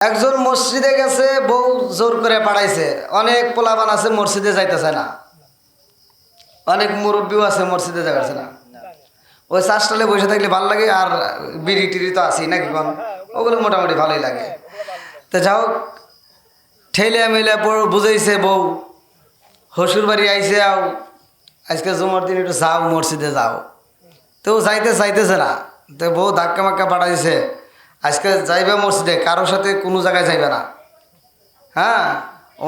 একজন মসজিদে গেছে, বউ জোর করে পাঠাইছে। অনেক পোলাপান আছে মসজিদে যাইতেছে না, অনেক মুরব্বীও আছে মসজিদে যাচ্ছে না। ওই চাষটালে বসে থাকলে ভালো লাগে, আর বিড়ি টিড়ি তো আছেই নাকি কোন, ওগুলো মোটামুটি ভালোই লাগে। তো যাও, ঠেলে মেলে বুঝাইছে বউ, হসুর বাড়ি আইসে আও, আজকে জুমার দিন একটু যাও মসজিদে যাও। তো চাইতেছে না। তো বউ ধাক্কা মাক্কা পাঠাইছে, আজকে যাইবে মসজিদে, কারোর সাথে কোনো জায়গায় যাইবে না। হ্যাঁ,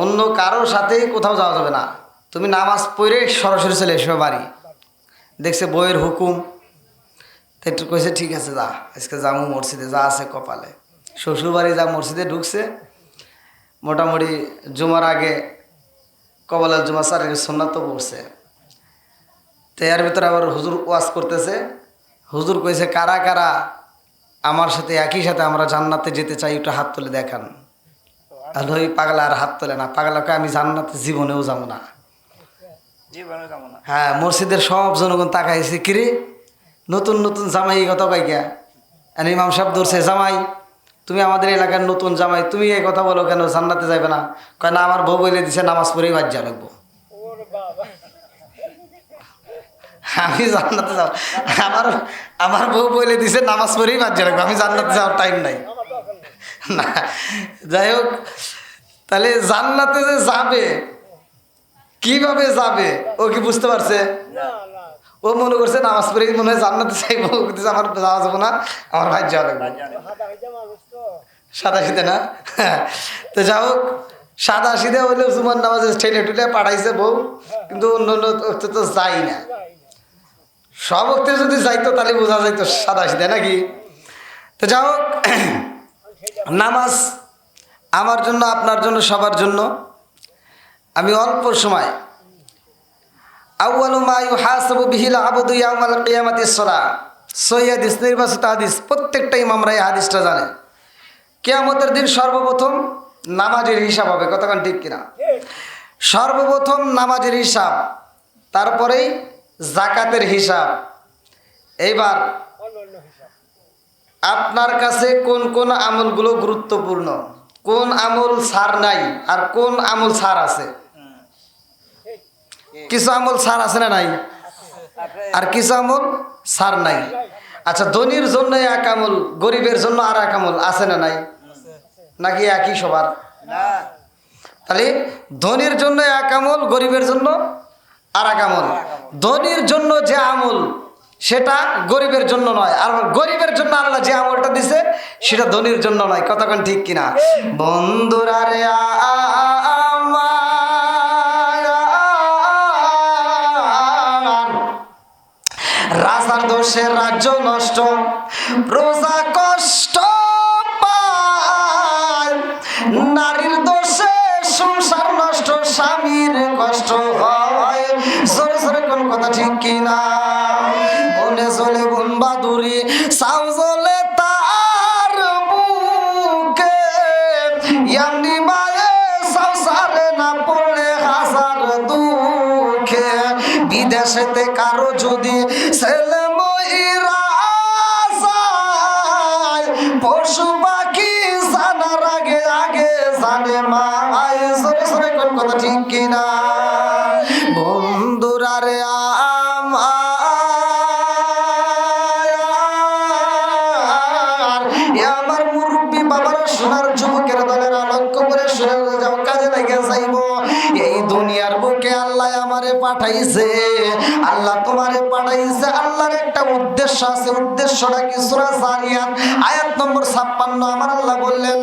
অন্য কারোর সাথেই কোথাও যাওয়া যাবে না। তুমি নামাজ পড়ে সরাসরি চলে এসো বাড়ি। দেখছে বইয়ের হুকুম, তো একটু কইছে ঠিক আছে যা, আজকে যাবো মসজিদে, যা আছে কপালে। শ্বশুরবাড়ি যা মসজিদে ঢুকছে, মোটামুটি জুমার আগে কপালের জুমা চারের সুন্নাত তো পড়ছে। তো এর ভিতরে আবার হুজুর ওয়াজ করতেছে। হুজুর কইছে কারা কারা আমার সাথে একই সাথে আমরা জান্নাতে যেতে চাই, একটু হাত তুলে দেখান। আর ওই পাগলা আর হাত তোলে না। পাগলাকে আমি জান্নাতে জীবনেও যাবো না। হ্যাঁ, মসজিদের সব জনগণ তাকাইছে, কিরে নতুন নতুন জামাই এই কথা কইকা। আর ইমাম সাহেব ধরছে, জামাই তুমি আমাদের এলাকার নতুন জামাই, তুমি এই কথা বলো কেন, জান্নাতে যাবে না? কয় না, আমার বউ বলে দিছে নামাজ পড়েই বাদ যা লাগবো। আমি জান্নাতে যাব, আমার বউ বলে দিছে নামাজ পড়েই বাদ যা লাগবো, আমি জান্নাতে যাওয়ার টাইম নাই না। যাই হোক, তাহলে জান্নাতে যে যাবে, কিভাবে যাবে ও কি বুঝতে পারছে? ও মনে করছে নামাজ পড়ে মনে হয় জান্নাতে চাইবো, আমার যাওয়া যাবো না, আমার ভাই যাওয়া লাগবে। সাদা সিধে না। তো যাই হোক, সাদা সিধে হইলেও জুমার নামাজে ঠেলে টুলে পাঠাইছে বউ, কিন্তু অন্য অন্য তো যাই না। সব অক্তে যদি যাইতো তাহলে বোঝা যাইতো সাদা সিধে নাকি। তো যাই হোক, নামাজ আমার জন্য, আপনার জন্য, সবার জন্য। আমি অল্প সময়, আউয়ালু মা ইউহাসাবু বিহিল আবদু ইয়াউমাল কিয়ামাতিস সালাহ, সহিহ হাদিস, নির্বাচিত হাদিস, প্রত্যেকটা ইমামরা এই হাদিসটা জানে। কিয়ামতের দিন সর্বপ্রথম নামাজের হিসাব হবে, কতক্ষণ ঠিক কিনা? সর্বপ্রথম নামাজের হিসাব, তারপরেই জাকাতের হিসাব। এইবার আপনার কাছে কোন কোন আমলগুলো গুরুত্বপূর্ণ, কোন আমল ছাড় নাই, আর কোন আমল ছাড় আছে? কিছু আমল ছাড় আছে না নাই, আর কিছু আমল ছাড় নাই। আচ্ছা, ধনীর জন্য এক আমল, গরিবের জন্য আর এক আমল আছে না নাই, নাকি একই সবার? তাহলে ধনীর জন্য এক আমল, গরিবের জন্য আর এক আমল। ধনীর জন্য যে আমল সেটা গরিবের জন্য নয়, আর গরিবের জন্য আল্লাহ যে আমলটা দিছে সেটা ধনীর জন্য নয়, কতক্ষণ ঠিক কিনা? বন্ধুরা রে রাজার দোষে রাজ্য নষ্ট, প্রজা কষ্ট পায়, নারীর দোষে সংসার নষ্ট, স্বামীর কষ্ট হয়। জোরে জোরে কোন কথা ঠিক কিনা? বনে চলে বন বাদুরি, সাউ জলে তার বুকে, এমনি মায়ে সংসারে না পড়লে হাজার দুঃখে। বিদেশেতে কারো যদি ছেলে মইরা যায়, পশু পাখি জানার আগে আগে জানে মা। সরে সরে কোন কথা ঠিক কিনা? বন্ধুরা রে আমার মুরব্বী বাবারা, সোনার যুবকের দলের লক্ষ্য করে শুনে যাও, কাজে লাগে যাইব। এই দুনিয়ার বুকে আল্লাহ আমারে পাঠাইছে, আল্লাহ তোমারে পাঠাইছে, আল্লাহর একটা উদ্দেশ্য আছে। উদ্দেশ্যটা কি? সূরা জারিয়াত আয়াত নম্বর 56 আমার আল্লাহ বললেন,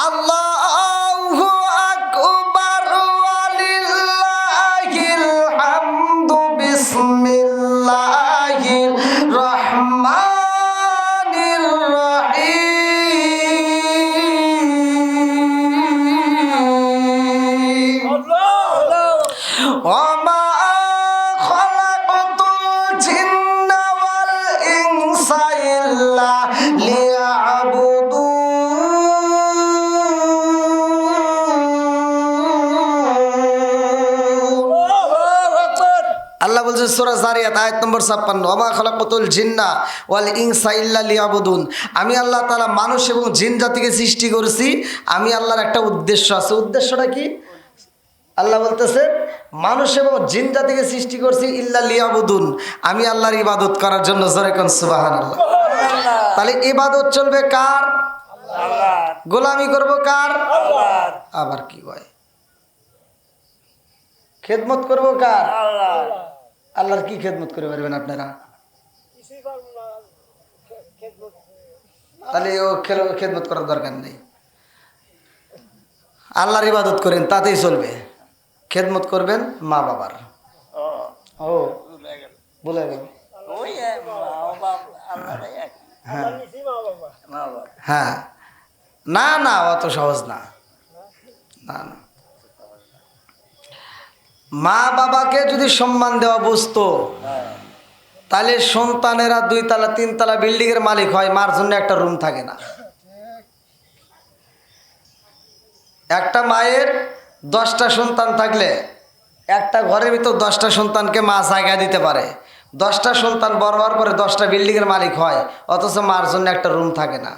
আল্লাহু আকবার ওয়ালিল্লাহিল হামদু, বিসমিল্লাহির রহমানির রহিম। ওমা খালাকাতুল জিন্না ওয়াল ইনসা ইল্লা লিয়াবুদুন। সূরা জারিয়াত আয়াত নম্বর 56, ওমা খালাকাতুল জিন্না ওয়াল ইনসা ইল্লা লিয়াবুদুন। আমি আল্লাহ তাআলা মানুষ এবং জিন জাতিকে সৃষ্টি করেছি, আমি আল্লাহর একটা উদ্দেশ্য আছে। উদ্দেশ্যটা কি? আল্লাহ বলতেছে মানুষ এবং জিন জাতিকে সৃষ্টি করছি ইল্লা লিয়াবুদুন, আমি আল্লাহর ইবাদত করার জন্য। জোরে কোন সুবহানাল্লাহ। তাহলে ইবাদত চলবে কার? আল্লাহর। গোলামি করব কার? আল্লাহর। আবার কি হয়? খেদমত করব কার? আল্লাহর। আল্লাহর কি খেদমত করে পারবেন আপনারা? তাহলে ও খেদমত করার দরকার নেই, আল্লাহর ইবাদত করেন তাতেই চলবে। খেদমত করবেন মা বাবার। ও বলে গেল। হ্যাঁ, না না, অত সহজ না। না না, মা বাবাকে যদি সম্মান দেওয়া বুঝতো তাহলে সন্তানেরা 2 তলা 3 তলা বিল্ডিং এর মালিক হয়, মার জন্য একটা রুম থাকে না। একটা মায়ের 10টা সন্তান থাকলে একটা ঘরের ভিতর 10টা সন্তানকে মা জায়গা দিতে পারে। 10টা সন্তান বড় হওয়ার পরে 10টা বিল্ডিং এর মালিক হয়, অথচ মার জন্য একটা রুম থাকে না।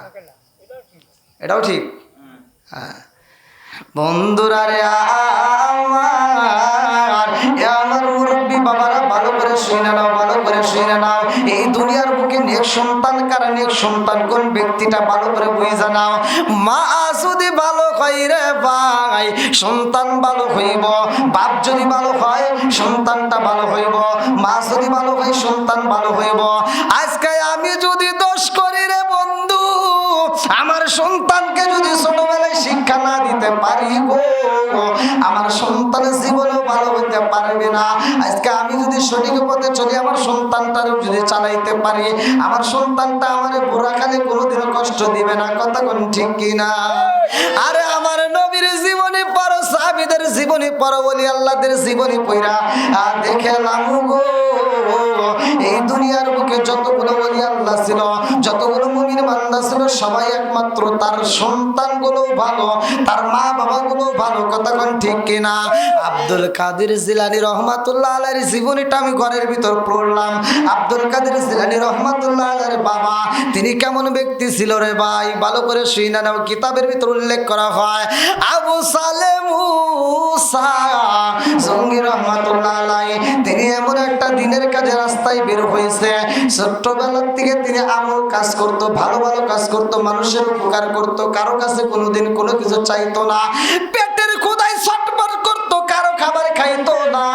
এটাও ঠিক। হ্যাঁ বন্ধুরা রে আমার মুরব্বী বাবারা, ভালো করে শুনে নাও, ভালো করে শুনে নাও। এই দুনিয়ার বুকে নেক সন্তান কার, নেক সন্তান কোন ব্যক্তিটা ভালো করে বুঝে নাও। মা যদি ভালো হয় রে ভাই, সন্তান ভালো হইব। বাপ যদি ভালো হয়, সন্তানটা ভালো হইব। মা যদি ভালো হয়, সন্তান ভালো হইব। আজকে আমি যদি দোষ করি রে বন্ধু, আমার সন্তানকে যদি ছোটবেলায় শিক্ষা না দিতে পারি গো, আমার সন্তানের জীবনেও ভালো হইতে পারবে না। আজকে আমি যদি সঠিক পথে চলি, আমার সন্তানটারও যদি চালাইতে পারি, আমার সন্তানটা আমার বুড়াকালে কোনোদিনও কষ্ট দিবে না। কথা কোন ঠিক কিনা? আরে আমার নবীর জীবনী পড়ো, সাহাবীদের জীবনী পড়ো, ওলি আল্লাহদের জীবনী পড়া দেখলাম গো, এই দুনিয়ার বুকে যতগুলো ওলি আল্লাহ ছিল, যতগুলো মুমিন বান্দা ছিল, সবাই একমাত্র তার সন্তানগুলো ভালো, তার মা বাবাগুলো ভালো। কথা কোন ঠিক কিনা? আব্দুল কাদের জিলানী রহমাতুল্লাহ আলাইহির জীবনীটা আমি ঘরের ভিতর পড়লাম। আব্দুল কাদের জিলানী রহমাতুল্লাহ আলাইহির বাবা, তিনি কেমন ব্যক্তি ছিল রে ভাই, ভালো করে শুনে নাও। কিতাবের ভিতর উল্লেখ করা হয় আবু সালে মুসা জঙ্গি রহমাতুল্লাহ আলাইহি, তিনি এমন একটা দিনের কাজে রাস্তায় বের হয়েছে। ছোট্টবেলার থেকে তিনি আমল কাজ করতো, ভালো ভালো কাজ করতো, মানুষের উপকার করতো, কারো কাছে কোনোদিন কোনো কিছু চাইতো না, পেটের ক্ষুধায় ছটফট করতো, কারো খাবার খাইতো না।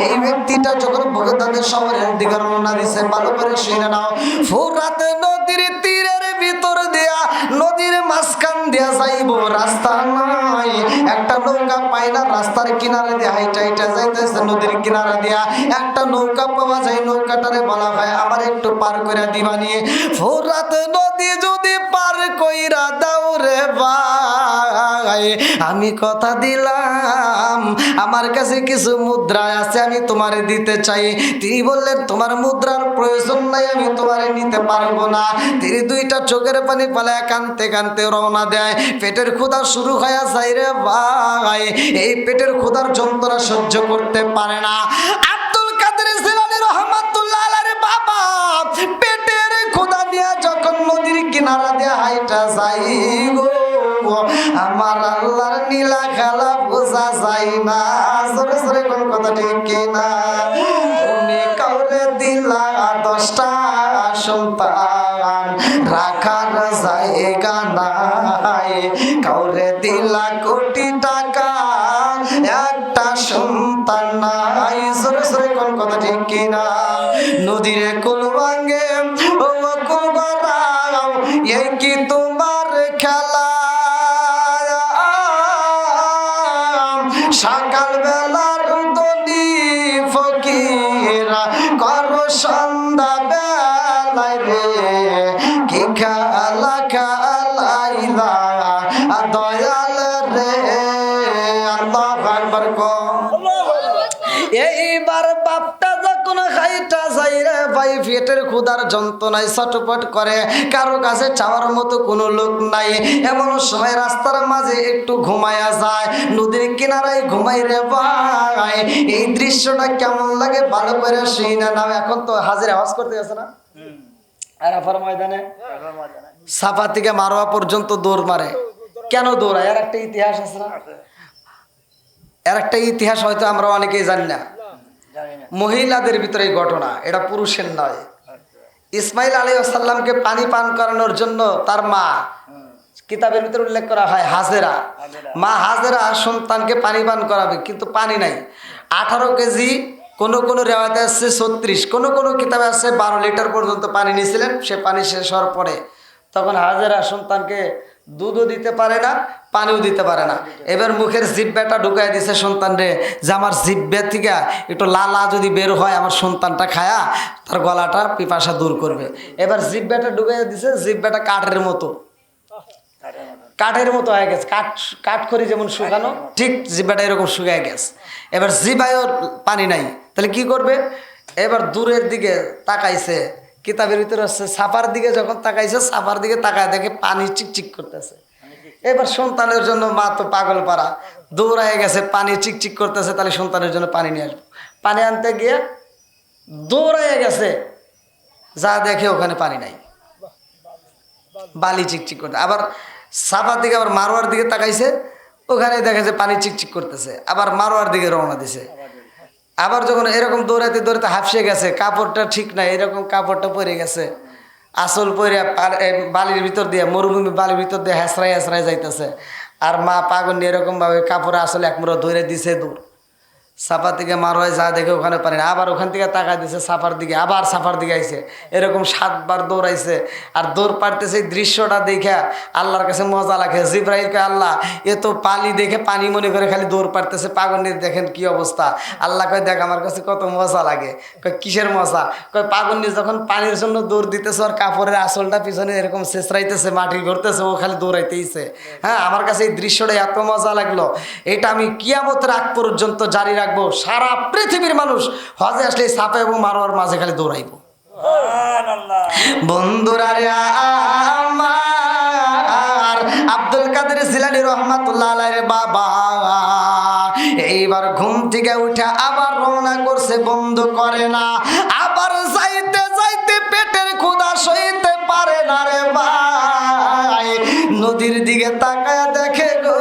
এই ব্যক্তিটা যখন বগদাদের শহরের দিকে রওনা দিছে, ভালো করে শুনে নাও, ফুরাত নদীর তীরের ভিতর দিয়া, নদীর মাঝখান দিয়া যাইব, রাস্তা নাই, একটা নৌকা পায় না, রাস্তার কিনারে দিয়ে হাইটা হাইটা যাইতেছে, নদীর কিনারা দিয়া একটা নৌকা পাওয়া যায়, নৌকাটারে বলা হয় আমার একটু পার কইরা দিবা নিয়ে। ফুরাত নদী যদি পার কইরা দাও রে ভাই, আমি কথা দিলাম আমার কাছে কিছু মুদ্রা আছে, আমি তোমারে দিতে চাই। তিনি বললেন তোমার মুদ্রার প্রয়োজন নাই, আমি তোমারে নিতে পারবো না। তিনি 2টা চোখের পানি পালায় কানতে কানতে রওনা দেয়। পেটের ক্ষুধা শুরু হয়ে যায় রে ভাই, এই পেটের ক্ষুধার যন্ত্রণা সহ্য করতে পারে না। আব্দুল কাদের জিলানী রাহমাতুল্লাহ আলাইহির বাবা পেটের ক্ষুধা নিয়ে যখন নদীর কিনারা দিয়ে হাইটা যাই গো, আমার আল্লাহর নীলা খেলা বোঝা যায় না। জোরে জোরে কোন কথা ঠিক কিনা? তুমি কাউরে দিলা 10টা সন্তান, রাখার জায়গা নাই, কাউরে দিলা কোটি টাকা, একটা সন্তান নাই। জোরে জোরে কোন কথা ঠিক কিনা? নদীর কুল ভাঙে ও কুল বাড়াও, এই কি তোমার খেলা? সকাল বেলার দলি ফকিরা করো সন্ধ্যা বেলায় রে, কি খেলা খেলাইলা দয়াল রে। আল্লাহু আকবার। এইবার বাপটা যন্ত্রণা খাইটা যাই রে ভাই, পেটের ক্ষুধার যন্ত্রণায় ছটফট করে, কারো কাছে চাওয়ার মতো কোনো লোক নাই। এমন সময় রাস্তার মাঝে একটু ঘুমায়া যায়, নদীর কিনারায় ঘুমাই রে ভাই। এই দৃশ্যটা কেমন লাগে ভালো করে শুই না নাও। এখন তো হাজির আওয়াজ করতে গেছে না আরাফার ময়দানে, সাফা থেকে মারোয়া পর্যন্ত দৌড় মারে। কেন দৌড়ায়? এর একটা ইতিহাস আছে না? এর একটা ইতিহাস হয়তো আমরা অনেকেই জানি না। মহিলাদের ভিতরে এই ঘটনা, এটা পুরুষের নয়। ইসমাইল আলাইহিস সালামকে পানি পান করানোর জন্য তার মা, কিতাবের ভিতরে উল্লেখ করা হয় হাজেরা, মা হাজেরা সন্তানকে পানি পান করাবে, কিন্তু পানি নাই। 18 কেজি, কোনো কোনো রেওয়ায়তে আসছে 36, কোনো কোনো কিতাবে আসছে 12 লিটার পর্যন্ত পানি নিয়েছিলেন। সে পানি শেষ হওয়ার পরে তখন হাজেরা সন্তানকে দুধও দিতে পারে না, পানিও দিতে পারে না। এবার মুখের জিব্বাটা ঢুকাই দিছে সন্তানরে, যে আমার জিব্বা থেকে একটু লালা যদি বের হয় আমার সন্তানটা খায়া তার গলাটা পিপাসা দূর করবে। এবার জিব্বাটা ঢুকাই দিছে, জিব্বাটা কাঠের মতো, কাঠের মতো হয়ে গেছে, কাঠখড়ি যেমন শুকানো, ঠিক জিব্বাটা এরকম শুকিয়ে গেছে। এবার জিব্বায়ও পানি নাই, তাহলে কি করবে? এবার দূরের দিকে তাকাইছে, কিতাবের ভিতরে হচ্ছে সাফার দিকে যখন তাকাইছে, সাফার দিকে তাকায় দেখে পানি চিকচিক করতেছে। এবার সন্তানের জন্য মা তো পাগল পারা, দৌড়ায় গেছে, পানি চিকচিক করতেছে, তাহলে সন্তানের জন্য পানি নিয়ে আসবো। পানি আনতে গিয়ে দৌড়ায় গেছে, যা দেখে ওখানে পানি নাই, বালি চিকচিক করতে। আবার সাফার দিকে আবার মারোয়ার দিকে তাকাইছে, ওখানে দেখা যায় পানি চিকচিক করতেছে, আবার মারোয়ার দিকে রওনা দিছে। আবার যখন এরকম দৌড়াতে দৌড়াতে হাফসে গেছে, কাপড়টা ঠিক নাই, এরকম কাপড়টা পরে গেছে, আসল পরে বালির ভিতর দিয়ে, মরুভূমি বালির ভিতর দিয়ে হেসরাই হেসরাই যাইতেছে। আর মা পাগল নিয়ে এরকমভাবে কাপড়ে আসলে একমুড়ো ধরে দিছে দৌড়। সাফার দিকে মারোয় যা দেখে ওখানে পারে না, আবার ওখান থেকে তাকাই দিছে সাফার দিকে, আবার সাফার দিকে আইছে, এরকম 7 বার দৌড়াইছে। আর দৌড় পারতেছে, দৃশ্যটা দেখে আল্লাহর কাছে মজা লাগে। জিব্রাইল কয়, আল্লাহ এ তো পানি দেখে পানি মনে করে খালি দৌড় পারতেছে, পাগল নিয়ে দেখেন কি অবস্থা। আল্লাহ কয়, দেখ আমার কাছে কত মজা লাগে। কয় কিসের মজা? কয় পাগল নিয়ে যখন পানির জন্য দৌড় দিতেছে, আর কাপড়ের আসলটা পিছনে এরকম শেষরাইতেছে, মাটি ঘুরতেছে, ও খালি দৌড়াইতেইছে। হ্যাঁ, আমার কাছে এই দৃশ্যটা এত মজা লাগলো, এটা আমি কিয়ামতের আগ পর্যন্ত জারি রাখবো। সারা পৃথিবীর মানুষ হজে আসলে সাফা এবং মারোয়ার মাঝে খালি দৌড়াইব। বন্ধুরা রে আমার, আব্দুল কাদের জিলানী রহমাতুল্লাহ আলাইহির বাবা এইবার ঘুম থেকে উঠে আবার রওনা করছে, বন্ধ করে না। আবার যাইতে যাইতে পেটের ক্ষুধা সইতে পারে না রে ভাই, নদীর দিকে তাকায় দেখে গো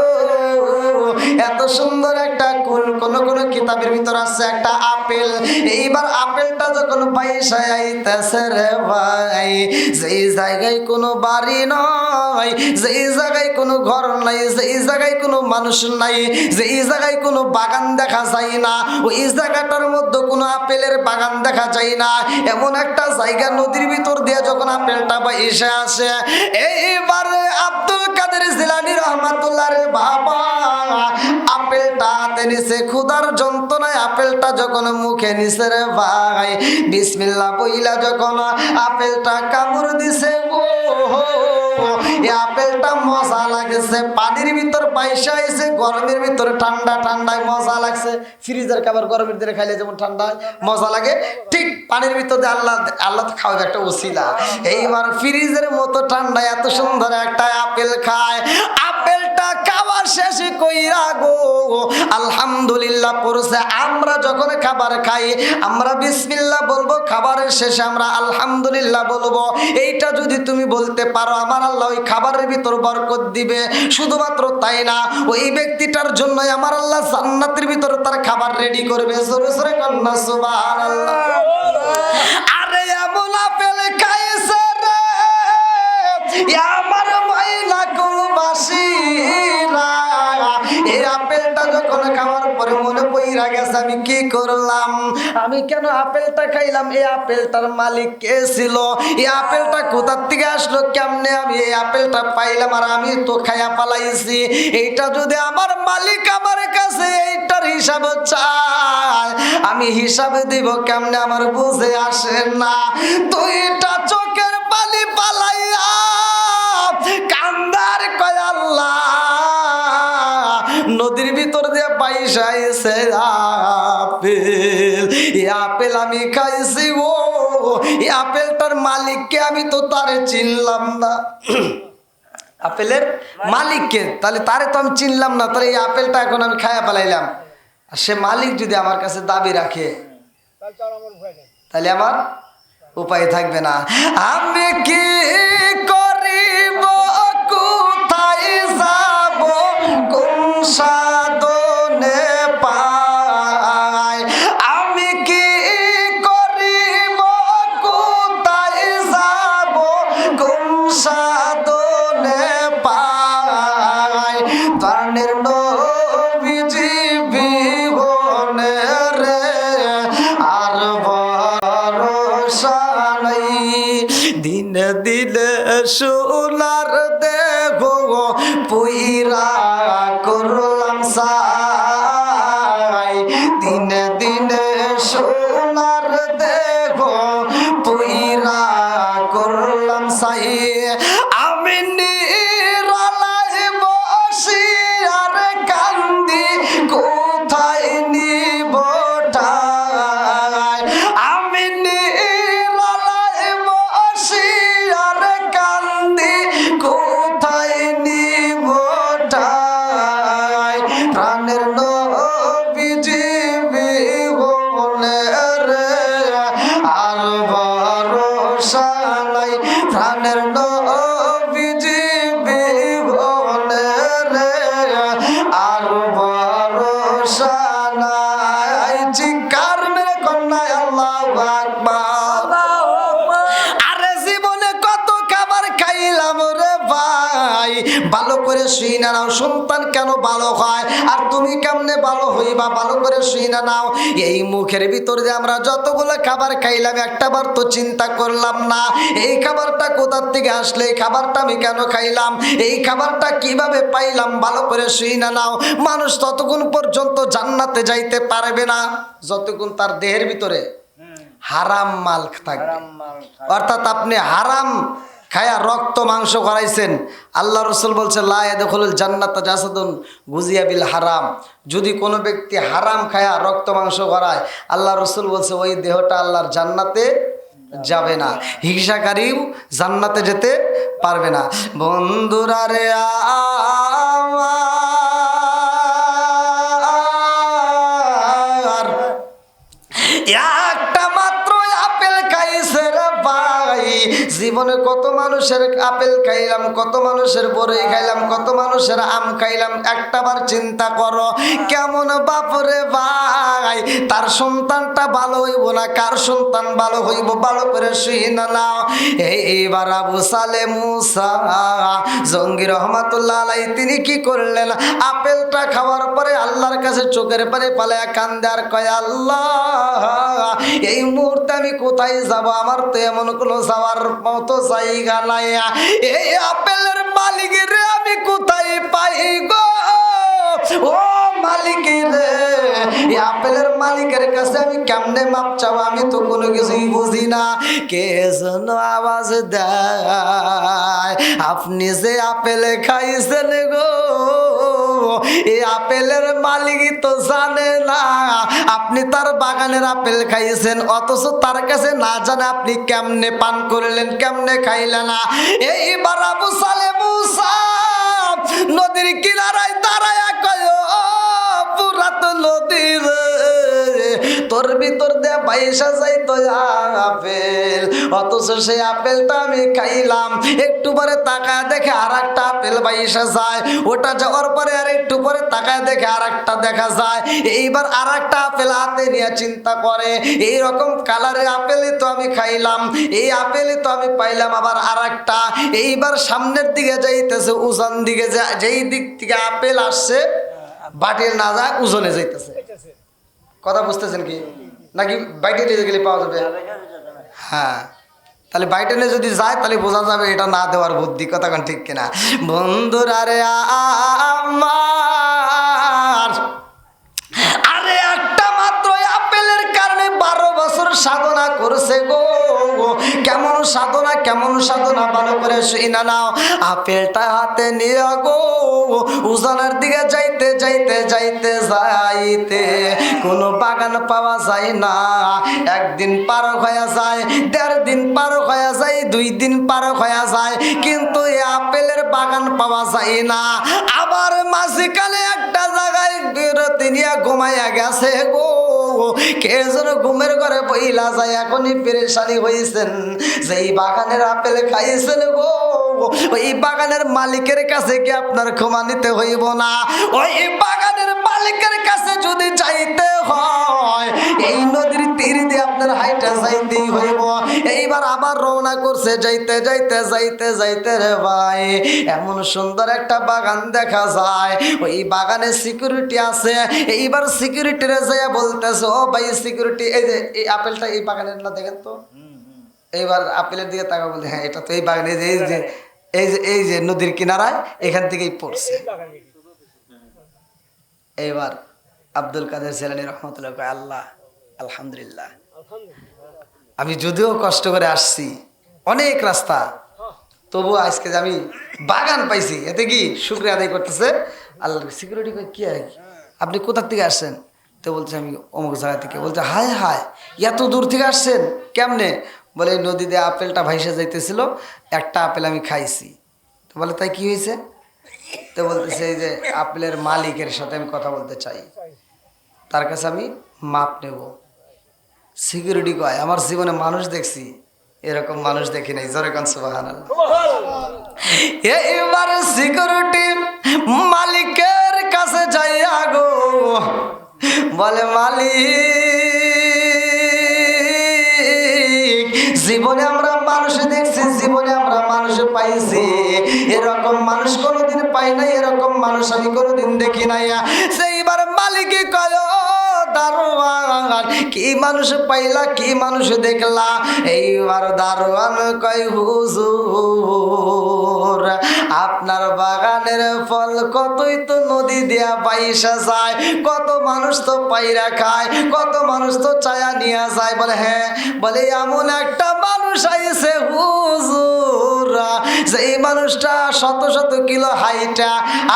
এত সুন্দর একটা কুল, কোন কোন কিতাবের ভিতর আছে একটা আপেল। এইবার আপেলটা যখন পয়সায় আইতেছে রে ভাই, যেই জায়গায় কোনো বাড়ি নয়, যেই জায়গায় কোনো ঘর নাই, যেই জায়গায় কোনো মানুষ নাই, যেই জায়গায় কোনো বাগান দেখা যায় না, ওই জায়গাটার মধ্যে কোনো আপেলের বাগান দেখা যায় না, এমন একটা জায়গা নদীর ভিতর দিয়ে যখন আপেলটা পয়সা আসে, এইবার আব্দুল কাদের জিলানী রহমাতুল্লাহ রে বাবা আপেলটা হাতে নিছে, ক্ষুধার যন্ত্রণায় আপেলটা যখন মুখে নিছে রে ভাই, বিসমিল্লাহ বইলা যখন আপেলটা কামড় দিছে, এই আপেলটা মজা লাগছে, পানির ভিতর পয়সা আইছে, গরমের ভিতরে ঠান্ডা ঠান্ডায় মজা লাগছে। ফ্রিজের খাবার গরমের দিনে খাইলে যেমন ঠান্ডা মজা লাগে, ঠিক পানির ভিতরে আল্লাহ খাওয়াবে একটা ওসিলা। এইবার ফ্রিজের মতো ঠান্ডা এত সুন্দর একটা আপেল খায়, আপেলটা খাওয়া শেষ কইরা গো আলহামদুলিল্লাহ পড়ছে। আমরা যখন খাবার খাই আমরা বিসমিল্লাহ বলবো, খাবারের শেষে আমরা আলহামদুলিল্লাহ বলবো। এইটা যদি তুমি বলতে পারো আমার আল্লাহ ওই খাবারের ভিতর বরকত দিবে। শুধুমাত্র তাই না, ওই ব্যক্তিটার জন্য আমার আল্লাহ জান্নাতের ভিতর তার খাবার রেডি করবে। জোরে জোরে কন্যা সুবহানাল্লাহ। আরে এমন আপেল খাইছে রে আমার মাইলা কুলবাসীরা, এই আপেলটা যখন খাওয়ার পরে মনে পইরা গেছে আমি কি করলাম, আমি কেন আপেলটা খাইলাম, এই আপেলটার মালিক কে ছিল, এই আপেলটা কোথার থেকে আসলো, কেমনে আমি এই আপেলটা পাইলাম, আর আমি তো খাইয়া পালাইছি। এইটা যদি আমার মালিক আমার কাছে এইটার হিসাব চায়, আমি হিসাবে দিব কেমনে আমার বুঝে আসে না। দুইটা চোখের পানি পালাইয়া কান্দার কয় আল্লাহ নদীর ভিতর দিয়ে পয়সা এসে আপেল, এই আপেল আমি খাইছি গো, এই আপেলটার মালিককে আমি তো তারে চিনলাম না। আপেলের মালিককে, তাহলে তারে তো আমি চিনলাম না, তাহলে এই আপেলটা এখন আমি খাইয়া ফেলাইলাম। আর সে মালিক যদি আমার কাছে দাবি রাখে তাহলে আমার উপায় থাকবে না। আমি কি করিব, কোথায় যাব, কোন সাধনে পাই? আমি কি করিব, কোথায় যাব, কোন সাধনে পাই? প্রাণের নবীজি বিহনে রে আর ভরসা নাই। দিনে দিনে সোনার দেহ পুইরা করলাম সাই, দিনে দিনে সোনার দেহ পুইরা করলাম সাই। আমি নিরালায় বসি আর কান্দি, কোথায় নিব ঠাই? আমি নিরালায় বসি আর কান্দি, কোথায় নিব ঠাই? প্রাণের নবীজি বিহনে রে আর ভরসা নাই। প্রাণের নবীজি বিহনে রে আর ভরসা নাই। চিৎকার মেরে কন্যায় আল্লাহু আকবার। আরে জীবনে কত খাবার খাইলাম রে ভাই, ভালো করে শুই না নাও, সন্তান কেন ভালো হয় আর তুমি কেমনে ভালো হইবা, ভালো করে শুই না নাও। এই মুখের ভিতর যে আমরা যতগুলো খাবার খাইলাম একটাবার তো চিন্তা করলাম না এই খাবারটা কোথা থেকে আসলে, এই খাবারটা আমি কেন খাইলাম, এই খাবারটা কিভাবে পাইলাম। ভালো করে শুই না নাও। মানুষ ততক্ষণ পর্যন্ত জান্নাতে যাইতে পারবে না যতক্ষণ তার দেহের ভিতরে হারাম মাল থাকবে। অর্থাৎ আপনি হারাম খায়া রক্ত মাংস করাইছেন। আল্লাহ রসুল বলছে লা ইয়াদখুলুল জান্নাতা জাসাদুন গুজিয়া বিল হারাম। যদি কোনো ব্যক্তি হারাম খায়া রক্ত মাংস করায়, আল্লাহ রসুল বলছে ওই দেহটা আল্লাহর জান্নাতে যাবে না, হিংসাকারীও জান্নাতে যেতে পারবে না। বন্ধুরা রে আমার, একটা মাত্র আপেল খাইছে রে ভাই। জীবনে কত মানুষের আপেল খাইলাম, কত মানুষের বড়ই খাইলাম, কত মানুষের আম খাইলাম। একটাবার চিন্তা করো কেমন বাপরে ভাই, তার সন্তানটা ভালো হইব না কার সন্তান ভালো হইব। ভালো করে শুই না নাও। এইবার আবু সালে মুসা জঙ্গি রহমাতুল্লাহ আলাই তিনি কি করলেন, আপেলটা খাওয়ার পরে আল্লাহর কাছে চোখের পানি পালায়া কান্দে আর কয় আল্লাহ এই মুহূর্তে আমি কোথায় যাব, আমার তো এমন কোনো যাওয়ার মতো জায়গা নাই। এই আপেলের মালিক রে আমি কোথায় পাই গো, ও মালিক রে এই আপেলের মালিকের কাছে আমি কেমনে মাপ চাবো, আমি তো কোনো কিছুই বুঝি না। কে যেন আওয়াজ দেয় আপনি যে আপেলে খাইছেন গো, এই আপেলের মালিকই তো জানে না আপনি তার বাগানের আপেল খাইছেন, অথচ তার কাছে না জানে আপনি কেমনে পান করলেন, কেমনে খাইলেন না। এইবার আবু সালে মুসা নদীর কিনারায় দাঁড়ায়া কয় পুরাত নদীর তোর ভিতর দিয়ে পয়সা যাইতো আপেল, অথচ সেই আপেলটা আমি খাইলাম। একটু পরে তাকায় দেখে আর একটা আপেল পয়সা যায়, ওটা যাওয়ার পরে আর একটু পরে তাকায় দেখে আর একটা দেখা যায়। এইবার আর একটা আপেল হাতে নিয়ে চিন্তা করে এইরকম কালারের আপেলই তো আমি খাইলাম, এই আপেলই তো আমি পাইলাম আবার আর একটা। এইবার সামনের দিকে যাইতেছে, উজান দিকে যেই দিক থেকে আপেল আসছে বাটির না যায় উজনে যাইতেছে। কথা বুঝতেছেন কি নাকি? বাইটে নিয়ে গেলে পাওয়া যাবে। হ্যাঁ, তাহলে বাইটে নিয়ে যদি যায় তাহলে বোঝা যাবে এটা না দেওয়ার বুদ্ধি। কথা কোন ঠিক কিনা বন্ধুরা রে আমার? আরে একটা মাত্র আপেলের কারণে 12 বছর সাধনা করছে গো। কেমন সাধনা, কেমন সাধনা ভালো করে শুই না নাও। আপেলটা হাতে নিয়ে গো উজানের দিকে যাইতে যাইতে যাইতে যাইতে কোনো বাগান পাওয়া যায় না। একদিন পার হয়ে যায়, 1.5 দিন পার হয়ে যায়, 2 দিন পার হয়ে যায়, কিন্তু এই আপেলের বাগান পাওয়া যায় না। আবার মাঝখানে একটা জায়গায় বিরতি নিয়ে ঘুমাইয়া গেছে গো। কে যেন ঘুমের ঘরে বইলা যায়, এখনই পেরেশানি হয়েছেন যেই বাগানের আপেল খাইছেন গো, ওই বাগানের মালিকের কাছে কি আপনার ক্ষমা নিতে হইব না? ওই বাগানের মালিকের কাছে যদি যাইতে হয়, এই নদীর তীর দিয়ে আপনার হাইটা যাইতেই হইব। এইবার আবার রওনা করছে, যাইতে যাইতে যাইতে যাইতে রে ভাই এমন সুন্দর একটা বাগান দেখা যায়, ওই বাগানে সিকিউরিটি আছে। এইবার সিকিউরিটিরে যাইয়া বলতেছে, ও ভাই সিকিউরিটি, এই যে এই আপেলটা এই বাগানের না, দেখেন তো। এইবার আপেলের দিকে তাকা বলতে, হ্যাঁ এটা তো এই বাগানে, এই যে এই যে এই যে নদীর কিনারায় এখান থেকেই পড়ছে। এইবার আব্দুল কাদের জিলানী রহমতুল্লাহ কয়, আল্লাহ আলহামদুলিল্লাহ, আমি যদিও কষ্ট করে আসছি অনেক রাস্তা, তবু আজকে যে আমি বাগান পাইছি, এতে কি শুকরিয়া আদায় করতেছে আল্লাহ। সিকিউরিটি কয়, কি আর আপনি কোথা থেকে আসছেন? তো বলছে আমি অমুক জায়গা থেকে। বলছে হায় হায়, এত দূর থেকে আসছেন কেমনে? বলে নদীতে আপেলটা ভাইসে যাইতেছিল, একটা আপেল আমি খাইছি। তো বলে তাই কি হয়েছে? তো বলতেছে এই যে আপেলের মালিকের সাথে আমি কথা বলতে চাই, তার কাছে আমি মাপ নেব। সিকিউরিটি কয়, আমার জীবনে মানুষ দেখছি, এরকম মানুষ দেখি নাই। জোরে কান সুবহানাল্লাহ। এইবার সিকিউরিটি মালিকের কাছে যাইয়া গো বলে, মালিক, জীবনে আমরা মানুষ দেখছি, জীবনে আমরা মানুষ পাইছি, এরকম মানুষ কোনোদিন পাই নাই, এরকম মানুষ আমি কোনোদিন দেখি নাই। সেইবার মালিকে কয়, দারোয়ান কি মানুষ পাইলা, কি মানুষ দেখলা? এইবার দারোয়ান কয়, হুজুর আপনার বাগানের ফল কতই তো নদী দিয়া বাইসা যায়, কত মানুষ তো পাইরা খায়, কত মানুষ তো চায়া নিয়ে যায়। বলে হ্যাঁ, বলে এমন একটা মানুষ আইছে হুজুর, সেই মানুষটা শত শত কিলো হাইটা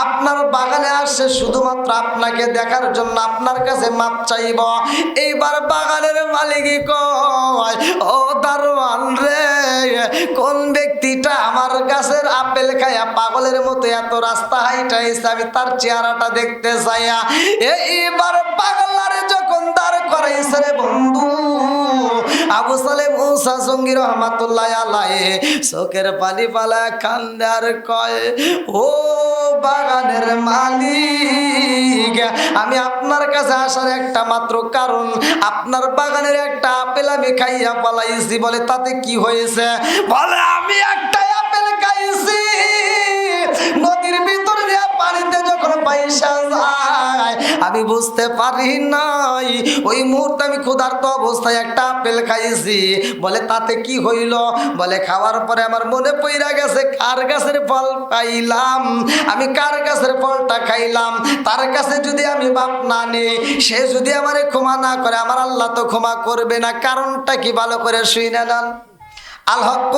আপনার বাগানে আসছে শুধুমাত্র আপনাকে দেখার জন্য, আপনার কাছে মাপ চাইব। এইবার বাগানের মালিক কয়, ও দারোয়ান রে, কোন ব্যক্তিটা আমার গাছের আপেল খাইয়া পাগলের মতো এত রাস্তা হাইটা এসে আমি তার চেহারাটা দেখতে চাইয়া। এইবার পাগলারে যখন দাঁড় করাইছে রে বন্ধু, আবু সালেম মুসা জঙ্গি রহমাতুল্লাহ আলাইহি চোখের পানি পালা কান্দে আর কয়, ও বাগানের মালিক, আমি আপনার কাছে আসার একটা মাত্র কারণ, আপনার বাগানের একটা আপেল আমি খাইয়া পালাইছি। বলে তাতে কি হয়েছে? বলে আমি একটা আপেল খাইছি, নদীর ভিতর দিয়ে পানিতে যখন পয়সা যায় আমি বুঝতে পারি নাই, ওই মুহূর্তে আমি ক্ষুধার্ত অবস্থায় একটা আপেল খাইছি। বলে তাতে কি হইল? বলে খাওয়ার পরে আমার মনে পইরা গেছে কার গাছের ফল পাইলাম, আমি কার গাছের ফলটা খাইলাম, তার কাছে যদি আমি বাপ না নেই, সে যদি আমারে ক্ষমা না করে, আমার আল্লাহ তো ক্ষমা করবে না। কারণটা কি ভালো করে শুইনা নেন। আল হক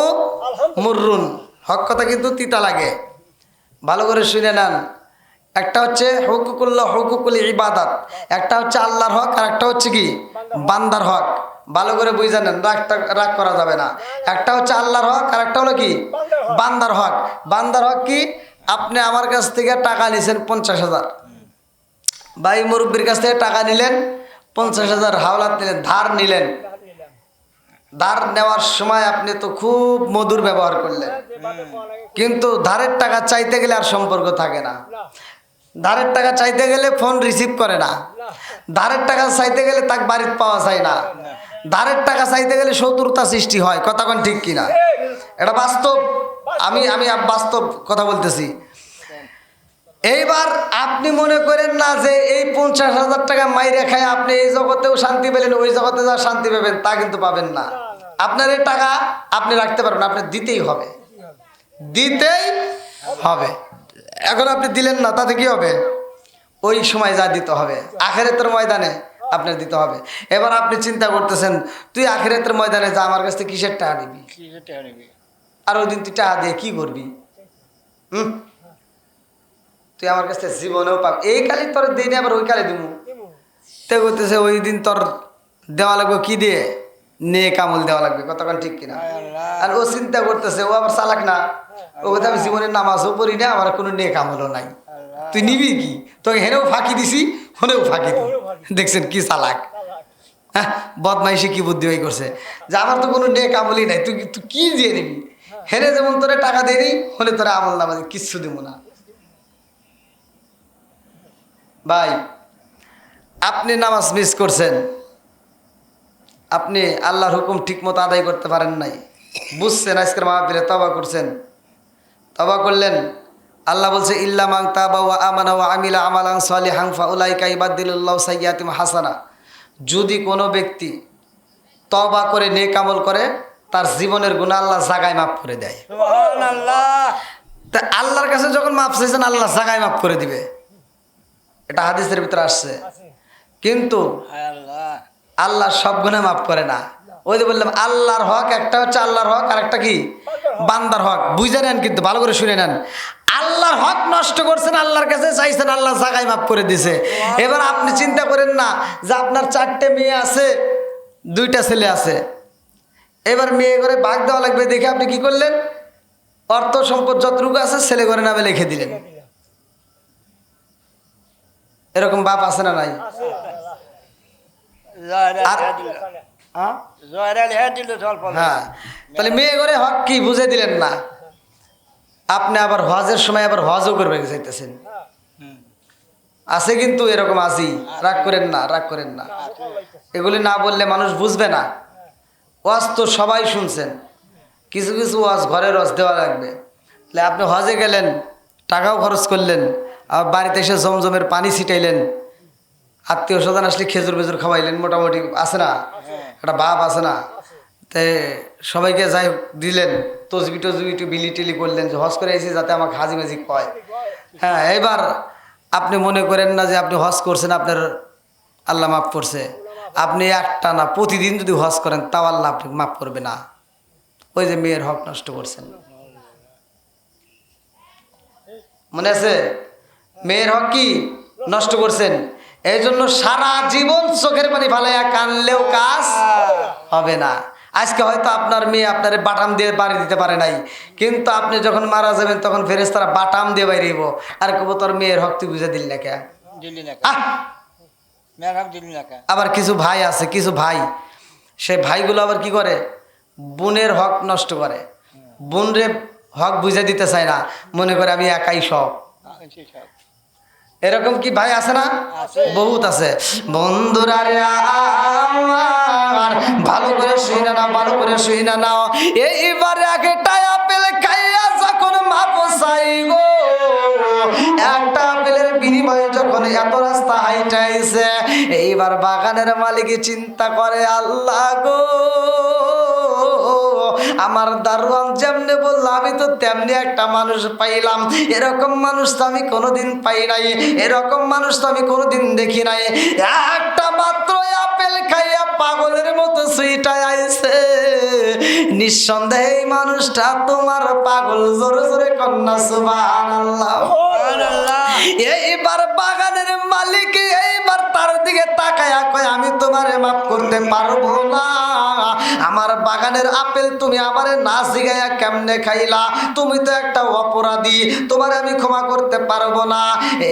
মুররুন, হক কথা কিন্তু তিতা লাগে, ভালো করে শুনে নেন। একটা হচ্ছে হুকুকুল্লাহ, হুকুকুল ইবাদত, একটা হচ্ছে আল্লাহর হক, আর একটা হচ্ছে কি বান্দার হক। ভালো করে বুঝে নেন, রাগ করা যাবে না। একটা হচ্ছে আল্লাহর হক, আর একটা হলো কি বান্দার হক। বান্দার হক কি? আপনি আমার কাছ থেকে টাকা নিছেন 50,000, ভাই মুরব্বীর কাছ থেকে টাকা নিলেন 50,000, হাওলাত নিলেন, ধার নিলেন। ধার নেওয়ার সময় আপনি তো খুব মধুর ব্যবহার করলেন, কিন্তু ধারের টাকা চাইতে গেলে আর সম্পর্ক থাকে না। ধারের টাকা চাইতে গেলে ফোন রিসিভ করে না, ধারের টাকা চাইতে গেলে তাকে বাড়িতে পাওয়া যায় না, ধারের টাকা চাইতে গেলে শত্রুতা সৃষ্টি হয়। কথা কোন ঠিক কিনা? এটা বাস্তব, আমি বাস্তব কথা বলতেছি। এইবার আপনি মনে করেন না যে এই 50,000 টাকা মাইরে খায় আপনি এই জগতেও শান্তি পেলেন, ওই জগতে যা শান্তি পাবেন তা কিন্তু পাবেন না। আপনার এই টাকা আপনি রাখতে পারবেন, আপনি দিতেই হবে, দিতেই হবে। এখন আপনি দিলেন না, তাতে কি হবে? ওই সময় যা দিতে হবে আখিরাতের ময়দানে আপনার দিতে হবে। এবার আপনি চিন্তা করতেছেন, তুই আখিরাতের ময়দানে যা, আমার কাছ থেকে কিসের টাকা নিবি? আর ওই দিন তুই টাকা দিয়ে কি করবি? তুই আমার কাছে জীবনেও পাবি, এই কালি তোর দিই না আবার ওই কালি দিমু। তে করতেছে ওই দিন তোর দেওয়া লাগবে কি দিয়ে, নেক আমল দেওয়া লাগবে, কতক্ষণ ঠিক কিনা। আর ও চিন্তা করতেছে, ও আবার চালাক না, ও কথা আমি জীবনের নামাজও পড়ি না, আমার কোনো নেক আমলও নাই, তুই নিবি কি, তোকে হেনেও ফাঁকি দিছি হনেও ফাঁকি দি। দেখছেন কি চালাক, হ্যাঁ বদমাইশি কি বুদ্ধি হয়ে করছে যে আমার তো কোনো নেক আমলই নাই, তুই তুই কি দিয়ে নিবি, হেনে যেমন তোরে টাকা দেয়নি হলে তোরা আমল নামাজ কিচ্ছু দিব না। ভাই আপনি নামাজ মিস করছেন, আপনি আল্লাহর হুকুম ঠিক মতো আদায় করতে পারেন নাই, বুঝছেন আজকের মাহফিলে তওবা করছেন, তওবা করলেন, আল্লাহ বলছে ইল্লা মান তাবা ওয়া আমানা ওয়া আমিলা আমালান সালিহান ফাউলাইকা ইবাদদিলুল্লাহু সাইয়্যাতিহিম হাসানা। যদি কোনো ব্যক্তি তওবা করে নেক আমল করে তার জীবনের গুনাহ আল্লাহ জায়গায় মাফ করে দেয়। সুবহানাল্লাহ। তা আল্লাহর কাছে যখন মাফ চাইছেন আল্লাহ জায়গায় মাফ করে দিবে, এটা হাদিসের ভিতরে আসছে। কিন্তু আল্লাহ সব গুনাহ মাফ করে না। ওই যে বললাম আল্লাহর হক একটা হচ্ছে আল্লাহর হক, আর একটা কি বান্দার হক। বুঝে নেন কিন্তু ভালো করে শুনে নেন, আল্লাহর হক নষ্ট করছেন, আল্লাহর কাছে চাইছেন, আল্লাহ জায়গায় মাফ করে দিছে। এবার আপনি চিন্তা করেন না যে আপনার 4টে মেয়ে আছে 2টা ছেলে আছে, এবার মেয়ে করে ভাগ দেওয়া লাগবে দেখে আপনি কি করলেন, অর্থ সম্পদ যতটুকু আছে ছেলে করে নামে লিখে দিলেন। এরকম বাপ আছে না নাই? হ্যাঁ, তাহলে মেয়ে করে হক কি বুঝে দিলেন না, আপনি আবার হজের সময় আবার হজও করবে চাইতেছেন। আছে কিন্তু এরকম আছি, রাগ করেন না, রাগ করেন না, এগুলি না বললে মানুষ বুঝবে না। ওয়াজ তো সবাই শুনছেন, কিছু কিছু ওয়াজ ঘরের ওয়াজ দেওয়া লাগবে। তাহলে আপনি হজে গেলেন, টাকাও খরচ করলেন, আর বাড়িতে এসে জমজমের পানি ছিটাইলেন, আত্মীয় স্বজন আসলে খেজুর বেজুর খাওয়াইলেন, মোটামুটি আছে না একটা ভাব আছে না, তে সবাইকে যাই দিলেন, তসবি টসবি একটু বিলি টিলি করলেন যে হজ করে এসে যাতে আমাকে হাজি মাজি কয়। হ্যাঁ, এবার আপনি মনে করেন না যে আপনি হজ করছেন আপনার আল্লাহ মাফ করছে। আপনি একটা না প্রতিদিন যদি হজ করেন তাও আল্লাহ আপনি মাফ করবে না। ওই যে মেয়ের হক নষ্ট করছেন, মনে আছে? মেয়ের হক কি নষ্ট করছেন, এই জন্য সারা জীবন চোখের পানি ফালাইয়া কানলেও কাজ হবে না। আজকে হয়তো আপনার মেয়ে আপনার বাটাম দিয়ে বাড়ি দিতে পারে নাই, কিন্তু আপনি যখন মারা যাবেন তখন ফেরেশতারা বাটাম দিয়ে বাইরেব, আর কব তোর মেয়ের হক তুই বুঝে দিল না কে। আবার কিছু ভাই আছে, কিছু ভাই, সে ভাইগুলো আবার কি করে, বোনের হক নষ্ট করে, বোনরে হক বুঝে দিতে চায় না, মনে করে আমি একাই সব। এরকম কি ভাই আছে না? বহুত আছে। বন্ধুরা রে আমার ভালো করে শুইনা নাও, ভালো করে শুইনা নাও, এইবারে একটা আপেল খাইয়া যখন মাপ চাইগো, একটা আপেলের বিনিময়ে যখন এত রাস্তা হাইটাইছে, এইবার বাগানের মালিক চিন্তা করে আল্লাহ গো, আমার দারোয়ান যেমনি বললো আমি তো তেমনি একটা মানুষ পাইলাম, এরকম মানুষ তো আমি কোনোদিন পাই নাই, এরকম মানুষ তো আমি কোনোদিন দেখি নাই, একটা মাত্র আপেল খাইয়া পাগলের মতো সুইটায় আইছে, নিঃসন্দেহে এই মানুষটা তোমার পাগল। জোরে জোরে কন্যা সুবহানাল্লাহ। এইবার বাগানের মালিক এইবার তার দিকে তাকায়া কয় আমি তোমারে মাফ করতে পারবো না, আমার বাগানের আপেল তুমি আমারে না জিগাইয়া কেমনে খাইলা, তুমি তো একটা অপরাধী, তোমার আমি ক্ষমা করতে পারবো না।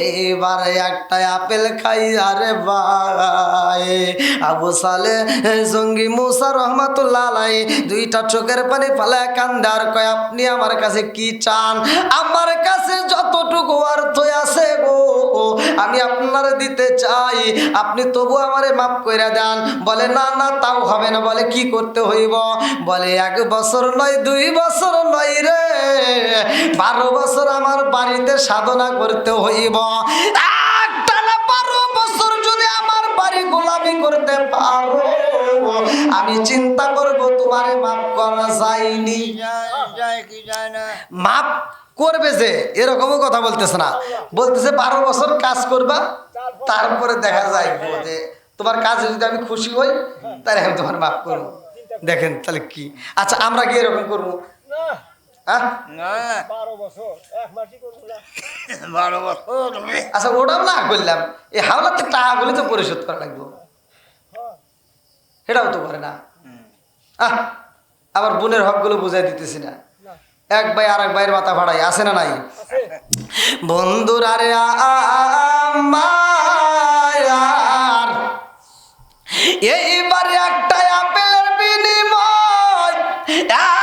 এইবারে একটা আপেল খাই, আরে ভাই আবু সালে জঙ্গি মুসা রহমাতুল্লাহ আলাই 2টা চোখের পানি ফালায় কান্দে আর কয় আপনি আমার কাছে কি চান? আমার কাছে যতটুকু অর্থ আছে গো আমি আপনার দিতে চাই, আপনি তবু আমারে মাফ কইরা দেন। বলে না না তাও হবে না। বলে কি করতে হইব? বলে 1 বছর নয় 2 বছর নয় রে, 12 বছর আমার বাড়িতে সাধনা করতে হইব, একটা না 12 বছর যদি আমার বাড়ি গোলামি করতে পারো আমি চিন্তা করব তোমারে মাফ করা যায়নি। মাফ করবে যে এরকমও কথা বলতেছে না, বলতেছে 12 বছর কাজ করবা, তারপরে দেখা যায় যে তোমার কাজে যদি আমি খুশি হই তাহলে আমি তোমার মাফ করবো। দেখেন তাহলে কি, আচ্ছা আমরা কি এরকম করবো? আচ্ছা ওটাও না বললাম, এই হাওলাতে টাকাগুলি তো পরিশোধ করা লাগবে, এটাও তো করে না। আবার বোনের হকগুলো বুঝাই দিতেছি না, এক ভাই আর এক ভাইয়ের মাথা ভাড়াই আছে না নাই? বন্ধুরা রে আমার, এইবার একটা আপেলের বিনিময়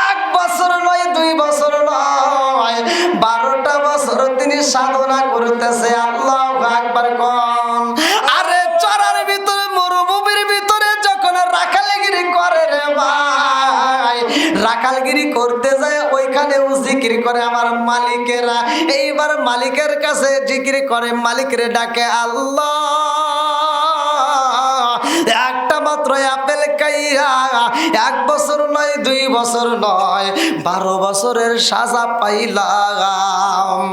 1 বছর নয় 2 বছর নয় 12টা বছর তিনি সাধনা করতেছে। আল্লাহু আকবার কোন। আরে চরার ভিতরে মরুভূমির ভিতরে যখন রাখালগিরি করে রে ভাই, রাখালগিরি করতে যায় ওইখানেও জিকির করে আমার মালিকেরা। এইবার মালিকের কাছে জিকির করে, মালিকের ডাকে আল্লাহ। একটা মাত্র আপেল খাইয়া 1 বছর নয় 2 বছর নয় 12 বছরের সাজা পাইলাম।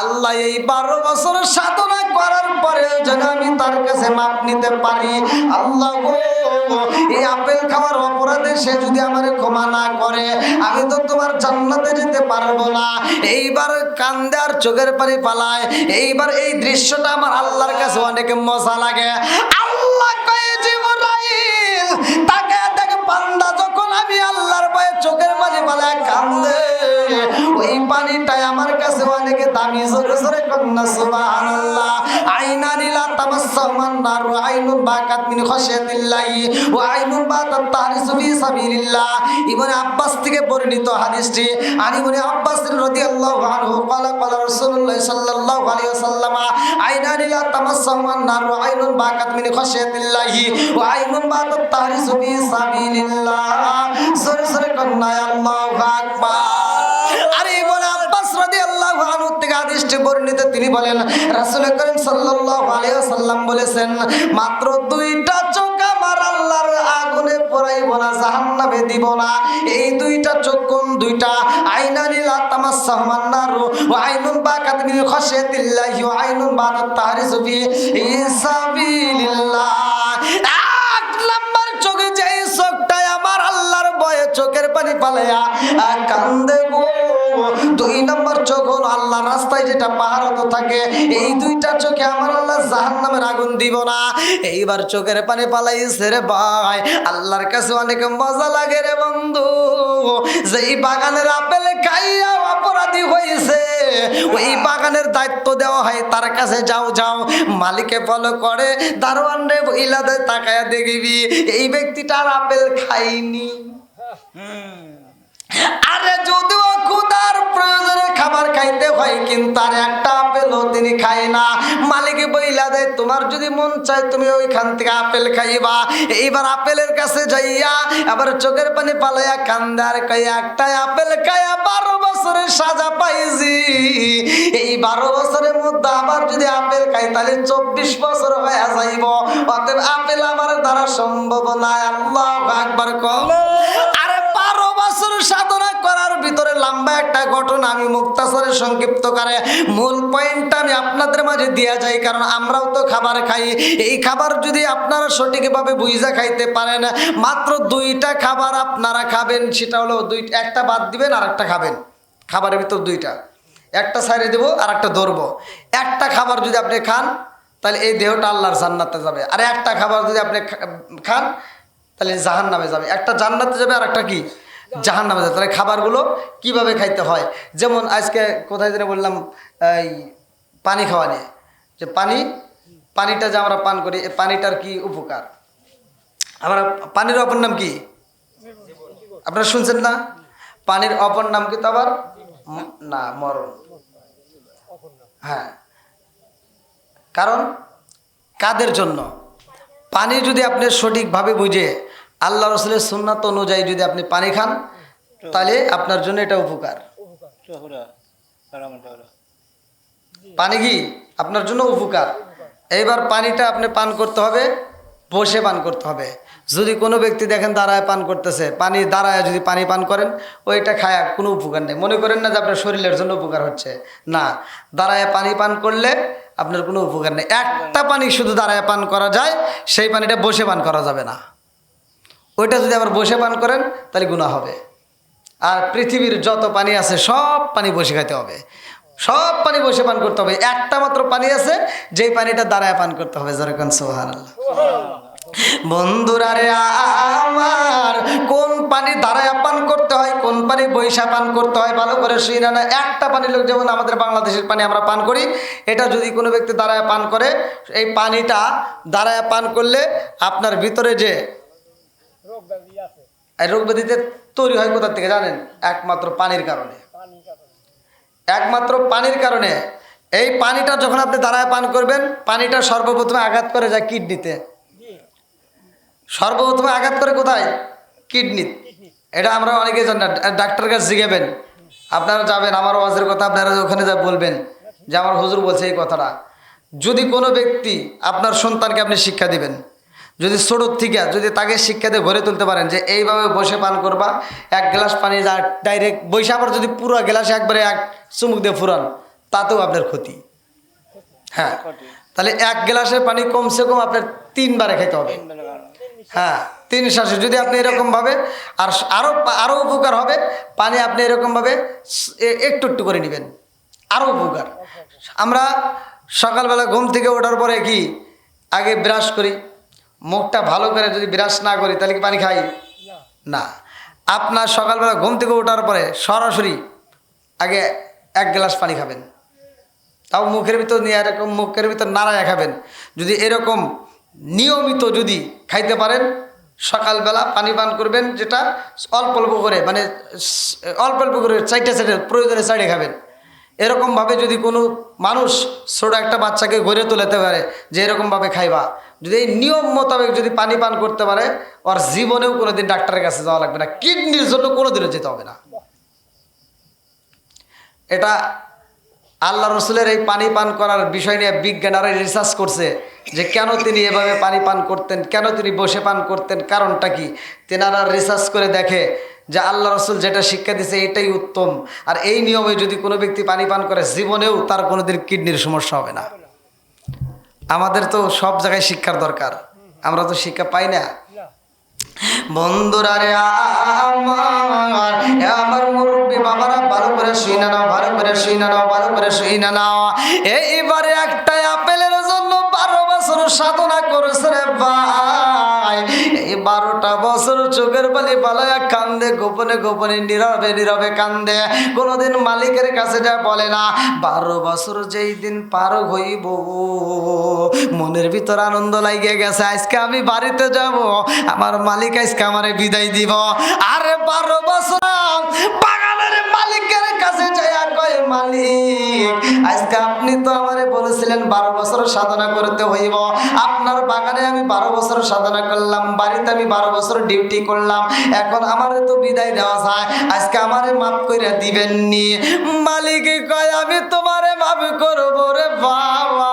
আল্লাহ এই 12 বছর সাধনা করার পরে যেন আমি তার কাছে মাপ নিতে পারি। আল্লাহ গো, এই আপেল খাওয়ার অপরাধে সে যদি আমার ক্ষমা না করে, আমি তো তোমার জান্নাতে যেতে পারবো না। এইবার কান্দে আর চোখের পানি পালায়। এইবার এই দৃশ্যটা আমার আল্লাহর কাছে অনেক মজা লাগে। আল্লাহ কয়ে জিবরাইল তাকে দেখ বান্দা যখন আমি আল্লাহর ভয়ে চোখের পানি পালায় কান্দে, ওই পানিটাই আমার কাছে অনেক দামি। জোরে জোরে কন্যা সুবহানাল্লাহ। আইনানি লা তামাসসামান নার ওয়া আইনুন বাকাত মিন খাশিয়াতিল্লাহি ওয়া আইনুন বাতাত তাহরিসু ফি সাবিলিল্লাহ। ইবনে আব্বাস থেকে বর্ণিত হাদিসটি। আনি ইবনে আব্বাস রাদিয়াল্লাহু আনহু ক্বালা ক্বালা রাসূলুল্লাহ সাল্লাল্লাহু আলাইহি ওয়াসাল্লাম আইনানি লা তামাসসামান নার ওয়া আইনুন বাকাত মিন খাশিয়াতিল্লাহি ওয়া আইনুন বাতাত তাহরিসু ফি সাবিলিল্লাহ। জোরে জোরে কন্যা আল্লাহু আকবার। আরে ইবনে আব্বাস রাদিয়াল্লাহু আনহু থেকে হাদিসটি বর্ণিত, তিনি বলেন রাসূল করিম সাল্লাল্লাহু আলাইহি ওয়াসাল্লাম বলেছেন, মাত্র 2টা চোখ আমার আল্লাহর আগুনে পোড়াইব না, জাহান্নামে দিব না। এই 2টা চোখ কোন 2টা? আইনানি লা তামাসসাহুমান নার ওয়া আইনুন বাকাত মিন খাশিয়াতিল্লাহি ওয়া আইনুন বাতাত তাহরিসু ফি সাবিলিল্লাহ। এক নাম্বার চোখে যেই চোখটাই আমার আল্লাহর ভয়ে চোখের পানি পালায়া কান্দে গো। 2 নম্বর চোখ হলো আল্লাহর রাস্তায় যেটা পাহারাত থাকে। এই 2টা চোখে আমার আল্লাহ জাহান্নামের আগুন দিব না। এইবার চোখের পানি পালাইছে রে ভাই। আল্লাহর কাছে অনেক মজা লাগে রে বন্ধু। যেই বাগানের আপেল খাইয়া অপরাধী হয়েছে, ওই বাগানের দায়িত্ব দেওয়া হয় তার কাছে। যাও যাও, মালিকে ফলো করে, দারোয়ান রে বইলা দেয়, তাকায়া দেখবি এই ব্যক্তিটা আর আপেল খাইনি। আরে যদিও ক্ষুধার প্রয়োজনে খাবার খাইতে হয়, কিন্তু আর একটা আপেলও তিনি খায় না। মালিক বইলা দেয়, তোমার যদি মন চায় তুমি ওইখান থেকে আপেল খাইবা। এইবার আপেলের কাছে যাইয়া আবার চোখের পানি পালাইয়া কান্দে আর কইয়া, একটা আপেল খাইয়া 12 বছরের সাজা পাইছি। এই 12 বছরের মধ্যে আবার যদি আপেল খাই তাহলে 24 বছর হয়ে যাইব। অতএব আপেল আমার দ্বারা সম্ভব না। আল্লাহু আকবার কল। আরে 12 বছর সাধনা করার ভিতরে লম্বা একটা ঘটনা আমি মুক্তাসরে সংক্ষিপ্ত করে মূল পয়েন্টটা আমি আপনাদের মাঝে দিয়া যাই, কারণ আমরাও তো খাবার খাই। এই খাবার যদি আপনারা সঠিকভাবে বুঝা খাইতে পারেন, মাত্র 2টা খাবার আপনারা খাবেন। সেটা হলো একটা বাদ দিবেন আর একটা খাবেন। খাবারের ভিতর 2টা, একটা সাইডে দেবো আর একটা ধরবো। একটা খাবার যদি আপনি খান তাহলে এই দেহটা আল্লাহর জান্নাতে যাবে, আর একটা খাবার যদি আপনি খান তাহলে জাহান্নামে যাবে। একটা জান্নাতে যাবে আর একটা কি জাহান্নামে যাবে। তাহলে খাবারগুলো কিভাবে খাইতে হয়, যেমন আজকে কোথায় যেন বললাম এই পানি খাওয়া নিয়ে, যে পানিটা যে আমরা পান করি, এই পানিটার কি উপকার। আমরা পানির অপর নাম কি আপনারা শুনছেন না? পানির অপর নাম কিন্তু আবার না মরণ। হ্যাঁ, কারণ কাদের জন্য? পানি যদি আপনি সঠিকভাবে বুঝে আল্লাহ রসুলের সুন্নাত অনুযায়ী যদি আপনি পানি খান, তাহলে আপনার জন্য এটা উপকার। পানি কি আপনার জন্য উপকার। এইবার পানিটা আপনি পান করতে হবে, বসে পান করতে হবে। যদি কোনো ব্যক্তি দেখেন দাঁড়ায় পান করতেছে, পানি দাঁড়ায় যদি পানি পান করেন, ওইটা খায়া কোনো উপকার নেই। মনে করেন না যে আপনার শরীরের জন্য উপকার হচ্ছে, না। দাঁড়ায় পানি পান করলে আপনার কোনো উপকার নেই। একটা পানি শুধু দাঁড়ায় পান করা যায়, সেই পানিটা বসে পান করা যাবে না। ওইটা যদি আবার বসে পান করেন তাহলে গুনাহ হবে। আর পৃথিবীর যত পানি আছে সব পানি বসে খাইতে হবে, সব পানি বসে পান করতে হবে। একটা মাত্র পানি আছে যেই পানিটা দাঁড়ায় পান করতে হবে। যেরকম সুবহানাল্লাহ। বন্ধুরা রে আমার, কোন পানি দাঁড়ায় পান করতে হয়, কোন পানি বৈশা পান করতে হয় ভালো করে শুই না। একটা পানি লোক যেমন আমাদের বাংলাদেশের পানি আমরা পান করি, এটা যদি কোনো ব্যক্তি দাঁড়ায় পান করে, এই পানিটা দাঁড়ায় পান করলে আপনার ভিতরে যে রোগ ব্যাধিতে তৈরি হয় কোথা থেকে জানেন? একমাত্র পানির কারণে, একমাত্র পানির কারণে। এই পানিটা যখন আপনি দাঁড়ায় পান করবেন, পানিটা সর্বপ্রথমে আঘাত করে যায় কিডনিতে। সর্বপ্রথমে আঘাত করে কোথায়? কিডনি। এটা আমরা অনেকেই জানি না। ডাক্তারের কাছে জিজ্ঞাবেন, আপনারা যাবেন, আমার ওয়াজের কথা আপনারা ওখানে যা বলবেন যে আমার হুজুর বলছে এই কথাটা। যদি কোনো ব্যক্তি, আপনার সন্তানকে আপনি শিক্ষা দিবেন, যদি ছোটোর থেকে যদি তাকে শিক্ষা দিয়ে গড়ে তুলতে পারেন যে এইভাবে বসে পান করবা, এক গ্লাস পানি যা ডাইরেক্ট বসে, আবার যদি পুরো গ্লাসে একবারে এক চুমুক দিয়ে ফুরান, তাতেও আপনার ক্ষতি। হ্যাঁ, তাহলে এক গ্লাসের পানি কমসে কম আপনার 3 বারে খেতে হবে। হ্যাঁ, 3 শ্বাসে যদি আপনি এরকমভাবে, আর আরও উপকার হবে পানি আপনি এরকমভাবে একটু একটু করে নেবেন, আরও উপকার। আমরা সকালবেলা ঘুম থেকে ওঠার পরে কি আগে ব্রাশ করি, মুখটা ভালো করে যদি ব্রাশ না করি তাহলে কি পানি খাই না। আপনার সকালবেলা ঘুম থেকে ওঠার পরে সরাসরি আগে 1 গ্লাস পানি খাবেন, তাও মুখের ভিতর নিয়ে এরকম মুখের ভিতর নাড়ায় খাবেন। যদি এরকম নিয়মিত যদি খাইতে পারেন, সকালবেলা পানি পান করবেন, যেটা অল্প অল্প করে, মানে অল্প অল্প করে চারটে প্রয়োজনে চাইড়ে খাবেন। এরকমভাবে যদি কোনো মানুষ ছোটো একটা বাচ্চাকে গড়ে তুলতে পারে যে এরকমভাবে খাইবা, যদি এই নিয়ম মোতাবেক যদি পানি পান করতে পারে, ওর জীবনেও কোনো দিন ডাক্তারের কাছে যাওয়া লাগবে না, কিডনির জন্য কোনো দিনও যেতে হবে না। এটা আল্লাহ রসুলের এই পানি পান করার বিষয় নিয়ে বিজ্ঞানীরা রিসার্চ করছে যে কেন তিনি এভাবে পানি পান করতেন, কেন তিনি বসে পান করতেন, কারণটা কি। তেনারা রিসার্চ করে দেখে যে আল্লাহ রসুল যেটা শিক্ষা দিয়েছে এটাই উত্তম, আর এই নিয়মে যদি কোনো ব্যক্তি পানি পান করে জীবনেও তার কোনোদিন কিডনির সমস্যা হবে না। আমাদের তো সব জায়গায় শিক্ষার দরকার, আমরা তো শিক্ষা পাই না। বন্ধুরা রে আমার মুরব্বী বাবারা, ভালো করে শুই না নাও, ভালো করে শুই না নাও, ভালো করে শুই না নাও। এইবারে একটা আপেলের জন্য 12 বছর সাধনা করেছে রে ভাই। এই 12টা বছর চোখের বালি বালায়া কান্দে, গোপনে গোপনে নীরবে নীরবে কান্দে, কোনোদিন মালিকের কাছে যা বলে না। 12 বছর যেই দিন পার হইব, মনের ভিতর আনন্দ লাগিয়ে গেছে, আজকে আমি বাড়িতে যাব, আমার মালিক আজকে আমারে বিদায় দিব। আরে 12 বছর বাগানের মালিকের কাছে যাইয়া কয়, মালিক আজকে আপনি তো আমারে বলেছিলেন 12 বছর সাধনা করতে হইব, আপনার বাগানে আমি 12 বছর সাধনা করলাম, বাড়িতে আমি 12 বছর ডিউটি করলাম, এখন আমারে তো বিদায় দেওয়া যায়, আজকে আমারে মাফ করে দিবেননি? মালিক কয়, আমি তোমারে মাফ করবো রে বাবা,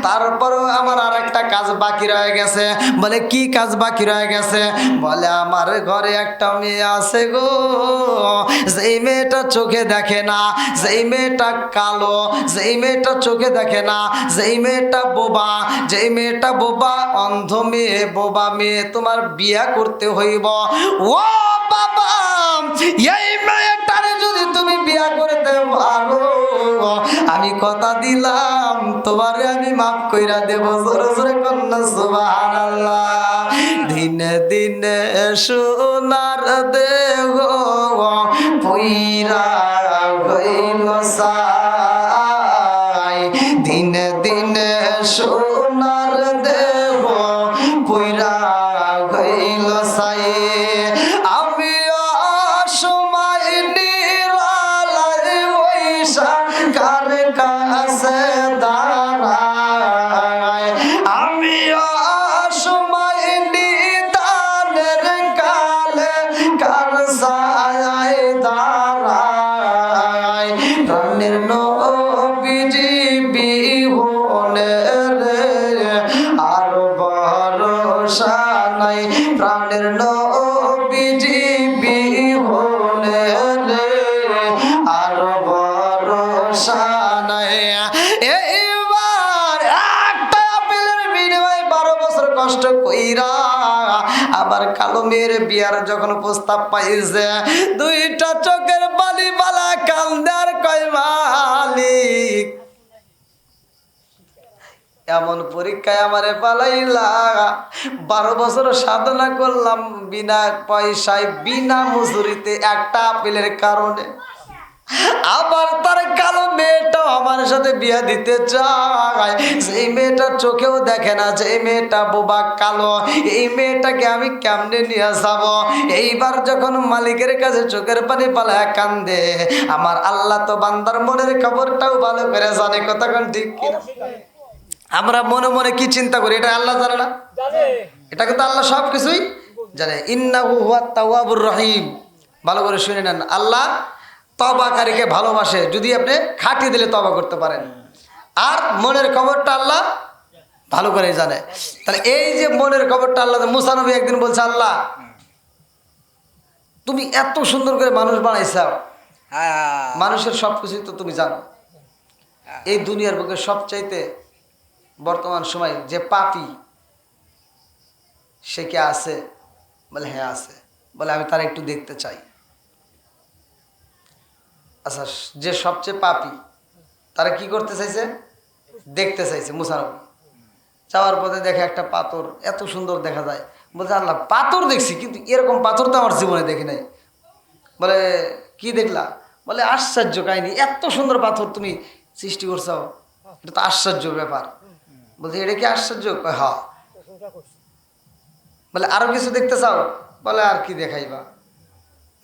তারপরও আমার আর একটা কাজ বাকি রয়ে গেছে। বলে কি কাজ বাকি রয়ে গেছে? বলে আমার ঘরে একটা মেয়ে আছে গো, যেই মেয়েটা চোখে দেখে না, যেই মেয়েটা কালো, যেই মেয়েটা চোখে দেখে না, যেই মেয়েটা বোবা, যেই মেয়েটা বোবা, অন্ধ মেয়ে, বোবা মেয়ে, তোমার বিয়া করতে হইব। ও বাবা, এই মেয়েটারে যদি তুমি বিয়া করতে পারো, আমি কথা দিলাম তোমারে আমি মাফ কইরা দেব। জোরে জোরে কন্যা সুবহানাল্লাহ। দিনে দিনে সোনার দেহ পইরা হইল সাই, দিনে দিনে সোনার দেহ পইরা হইল সাই। আমি সময় নিরালাই বৈশা কার কাছে দাঁড়ায়, আমি সময় নিদানের কালে কার ছায়ায় দাঁড়ায়। প্রাণের নবীজি বিহনে রে আর ভরসা নাই, প্রাণের নবীজি বিহনে রে আর ভরসা নাই। এইবার একটা আপেলের বিনিময়ে 12 বছর কষ্ট কইরা আবার কালো মেয়ের বিয়ার যখন প্রস্তাব পাইছে, দুইটা চোখের বালি বালা কান্দার কয় মালিক এমন পরীক্ষায় আমারে পালাইলা, 12 বছর সাধনা করলাম বিনা পয়সায় বিনা মজুরিতে একটা আপেলের কারণে। আবার তার কালো মেয়েটাও আমার সাথে বিয়া দিতে চায়, সেই মেয়েটার চোখেও দেখে না যে এই মেয়েটা বোবা কালো, এই মেয়েটাকে আমি কেমনে নিয়ে যাব। এইবার যখন মালিকের কাছে চোখের পানি পালায় কান্দে, আমার আল্লাহ তো বান্দার মনের খবরটাও ভালো করে জানে। কথা কোন ঠিক কিনা? আমরা মনে মনে কি চিন্তা করি এটা আল্লাহ জানে না? এটা কিন্তু আল্লাহ সব কিছুই জানে। ইন্নাহু হুয়াত তাওয়াবুর রহিম। ভালো করে শুনে নেন, আল্লাহ তওবাকারীকে ভালোবাসে যদি আপনি খাটিয়ে দিলে তওবা করতে পারেন। আর মনের খবরটা আল্লাহ ভালো করে জানে। তাহলে এই যে মনের খবরটা আল্লাহ, মুসা নবী একদিন বলছে, আল্লাহ তুমি এত সুন্দর করে মানুষ বানাইছাও, মানুষের সব কিছুই তো তুমি জানো। এই দুনিয়ার বুকে সবচাইতে বর্তমান সময় যে পাপী সে কে আছে? বলে হ্যাঁ আছে। বলে আমি তার একটু দেখতে চাই। আচ্ছা, যে সবচেয়ে পাপী তারা কি করতে চাইছে? দেখতে চাইছে মুসা নবী। যাওয়ার পথে দেখে একটা পাথর, এত সুন্দর দেখা যায়। বলছে আল্লাহ পাথর দেখছি, কিন্তু এরকম পাথর তো আমার জীবনে দেখি নাই। বলে কি দেখলা? বলে আশ্চর্য কাহিনী, এত সুন্দর পাথর তুমি সৃষ্টি করছো, এটা তো আশ্চর্য ব্যাপার। বলছে এটা কি আশ্চর্য? হ্যাঁ। বলে আরো কিছু দেখতে চাও? বলে আর কি দেখাইবা?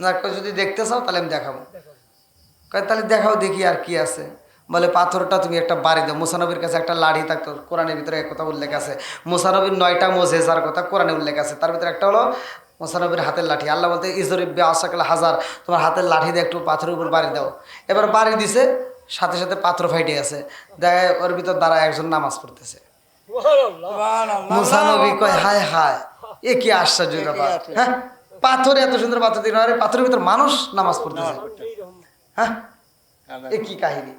না, যদি দেখতে চাও তাহলে আমি দেখাবো। তাহলে দেখাও দেখি আর কি আছে। বলে পাথরটা তুমি একটা বাড়ি দাও। মুসা নবীর কাছে একটা লাঠি থাকতো, কোরআনের ভিতরে এক কথা উল্লেখ আছে। মুসা নবীর 9টা মুজিজার কথা কোরআনে উল্লেখ আছে, তার ভিতরে একটা হলো মুসা নবীর হাতের লাঠি। আল্লাহ বলতে ইজরিব বিআসাকাল হাজার, তোমার হাতের লাঠি দিয়ে একটু পাথরের উপর বাড়ি দাও। এবার বাড়ি দিছে, সাথে সাথে পাথর ফাইটে আছে। দেখে ওর ভিতর দাঁড়ায় একজন নামাজ পড়তেছে। মুসা নবী কয় হায় হায়, এ কি আশ্চর্য ব্যাপার! হ্যাঁ, পাথরে এত সুন্দর পাথর দিয়ে, পাথরের ভিতর মানুষ নামাজ পড়তেছে। হ্যাঁ, এ কি কাহিনী!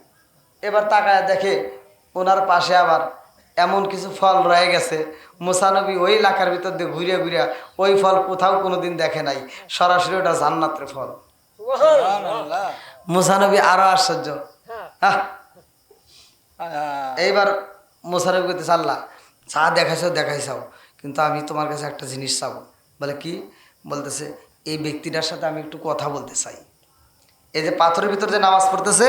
এবার তাকায় দেখে ওনার পাশে আবার এমন কিছু ফল রয়ে গেছে। মুসা নবী ওই এলাকার ভিতর দিয়ে ঘুরিয়া ঘুরিয়া ওই ফল কোথাও কোনোদিন দেখে নাই, সরাসরি ওটা জান্নাতের ফল। মুসা নবী আরো আশ্চর্য। এইবার মুসা নবী করতেছে, আল্লাহ যা দেখাইছাও, কিন্তু আমি তোমার কাছে একটা জিনিস চাবো। বলে কি? বলতেছে এই ব্যক্তিটার সাথে আমি একটু কথা বলতে চাই। এই যে পাথরের ভিতর যে নামাজ পড়তেছে,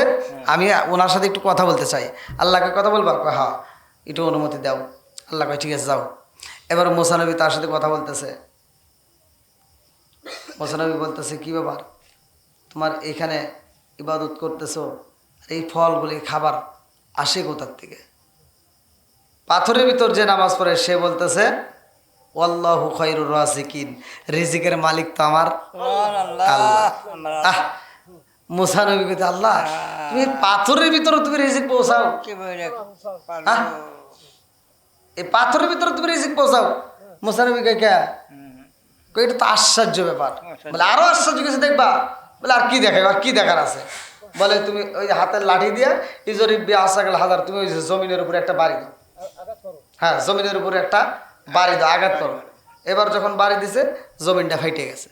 আমি ওনার সাথে একটু কথা বলতে চাই। আল্লাহকে কথা বলবা? হ্যাঁ, একটু অনুমতি দাও। আল্লাহ কয় ঠিক আছে যাও। এবার মুসা নবী তার সাথে কথা বলতেছে। মুসা নবী বলতেছে কি ব্যাপার, তোমার এইখানে ইবাদত করতেছো, এই ফলগুলি খাবার আসে কোথার থেকে? পাথরের ভিতর যে নামাজ পড়ে সে বলতেছে আল্লাহু খায়রুর রাজিকিন, রিজিকের মালিক তো আমার আল্লাহ। মুসা নবী কইতে, আল্লাহ তুমি পাথরের ভিতরে তুমি রিজিক পৌঁছাও? এই পাথরের ভিতরে তুমি রিজিক পৌঁছাও? মুসা নবী কয় কে? এটা তো আশ্চর্য ব্যাপার। বলে আরো আশ্চর্য কিছু দেখবা? বলে আর কি দেখাই, আর কি দেখার আছে? বলে তুমি ওই হাতের লাঠি দিয়া ইজরিব বিআসাকাল হাজার, তুমি ওই জমিনের উপরে একটা বাড়ি দাও। হ্যাঁ, জমিনের উপরে একটা বাড়ি দাও, আঘাত করো। এবার যখন বাড়ি দিছে, জমিনটা ফাইটে গেছে।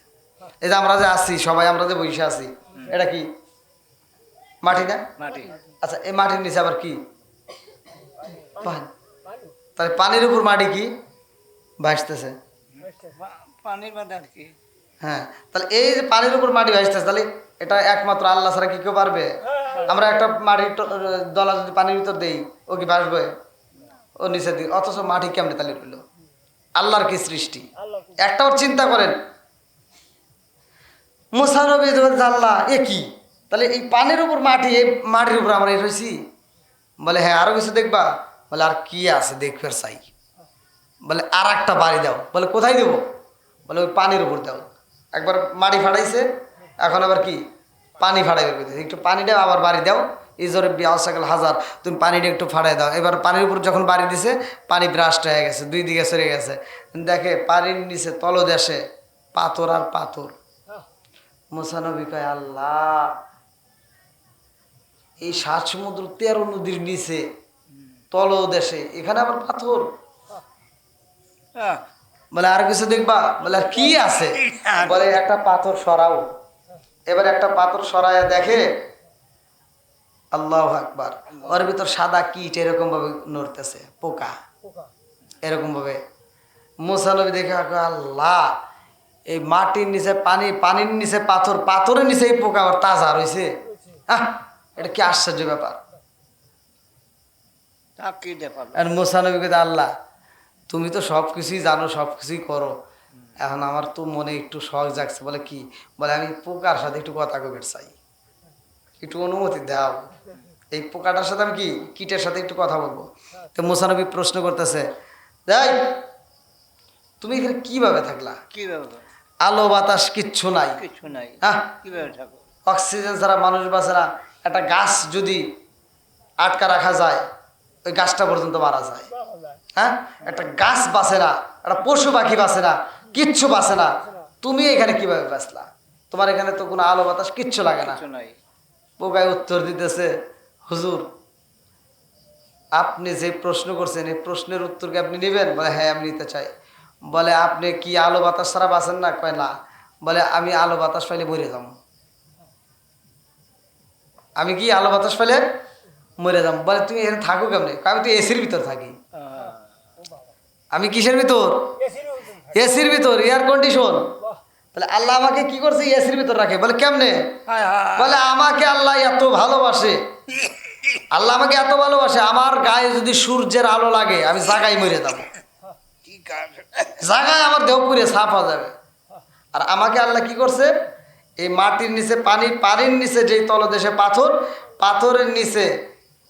এই যে আমরা যে আছি সবাই, আমরা যে বসে আছি, এটা কি মাটি না? আচ্ছা, এই মাটির নিচে আবার কি? পানি। তাহলে পানির উপর মাটি কি ভাসতেছে? হ্যাঁ, তাহলে এই যে পানির উপর মাটি ভাসতেছে, তাহলে এটা একমাত্র আল্লাহ ছাড়া কি কেউ পারবে? আমরা একটা মাটির দলা যদি পানির ভিতর দেই, ও কি ভাসবে? ও নিচে দিই। অথচ মাটি কেমনে তাহলে রইল? আল্লাহর কি সৃষ্টি! একটাও চিন্তা করেন। মুসা নবী বলছে আল্লাহ এ কি? তাহলে এই পানির উপর মাটি, এই মাটির উপর আমরা রয়েছি। বলে হ্যাঁ, আরো কিছু দেখবা? বলে আর কি আছে দেখবে চাই। বলে আর একটা বাড়ি দাও। বলে কোথায় দেবো? বলে ওই পানির উপর দাও। একবার মাটি ফাটাইছে, এখন আবার কি পানি ফাটাইবে, একটু পানিটা আবার বাড়ি দাও। ইজরিব বিআসাকাল হাজার, তুমি পানিটা একটু ফাটাই দাও। এবার পানির উপর যখন বাড়ি দিছে, পানি ব্রাস্ট হয়ে গেছে, দুই দিকে সরে গেছে। দেখে পানির নিচে তলদেশে পাথর আর পাথর। মুসা নবী কয় আল্লাহ, এই 7 সমুদ্র 13 নদীর নিচে তলদেশে এখানে আবার পাথর! বলে আর কিছু দেখবা? বলে আর কি আছে? বলে একটা পাথর সরাও। এবার একটা পাথর সরায় দেখে, আল্লাহু আকবার, ওর ভিতর সাদা কীট এরকম ভাবে নড়তেছে, পোকা এরকম ভাবে। মুসা নবী দেখে আল্লাহ, এই মাটির নিচে পানি, পানির নিচে পাথর, পাথরের নিচে এই পোকা আবার তাজা রয়েছে। এটা কি আশ্চর্য ব্যাপার। আর মুসা নবী কে, আল্লাহ তুমি তো সব কিছুই জানো, সব কিছুই করো, এখন আমার তো মনে একটু শখ জাগছে। বলে কি? বলে আমি পোকার সাথে একটু কথা কবে চাই, একটু অনুমতি দাও। এই পোকাটার সাথে আমি কি কীটের সাথে একটু কথা বলবো। তো মুসা নবী প্রশ্ন করতেছে, যাই তুমি এখানে কিভাবে থাকলা? আলো বাতাস কিচ্ছু নাই, অক্সিজেন ছাড়া মানুষ বাঁচে না। একটা গাছ যদি আটকা রাখা যায়, ওই গাছটা পর্যন্ত মারা যায়। হ্যাঁ, একটা গাছ বাঁচে না, একটা পশু পাখি বাঁচে না, কিচ্ছু বাঁচে না। তুমি এখানে কিভাবে বাঁচলা? তোমার এখানে তো কোনো আলো বাতাস কিচ্ছু লাগে না। পোকায় উত্তর দিতেছে, হুজুর আপনি যে প্রশ্ন করছেন, এই প্রশ্নের উত্তর কি আপনি নেবেন? বলে হ্যাঁ আমি নিতে চাই। বলে আপনি কি আলো বাতাস ছাড়া বাঁচেন না? কয় না। বলে আমি আলো বাতাস পাইলে মরে যাব। আমি কি আলো বাতাস পাইলে মরে যাব। বলে তুমি এখানে থাকো কেমনে? আমি তো এসির ভিতর থাকি। আমি কিসের ভিতর? এসির ভিতর, এয়ার কন্ডিশন। বলে আল্লাহ আমাকে কি করছে? এসির ভিতর রাখে। বলে কেমনে? বলে আমাকে আল্লাহ এত ভালোবাসে, আল্লাহ আমাকে এত ভালোবাসে, আমার গায়ে যদি সূর্যের আলো লাগে আমি জাগায় মরে যাবো, জাগায় আমার দেহ পুড়ে সাফ হয়ে যাবে। আর আমাকে আল্লাহ কি করছে? এই মাটির নিচে পানি, পানির নিচে যেই তলদেশে পাথর, পাথরের নিচে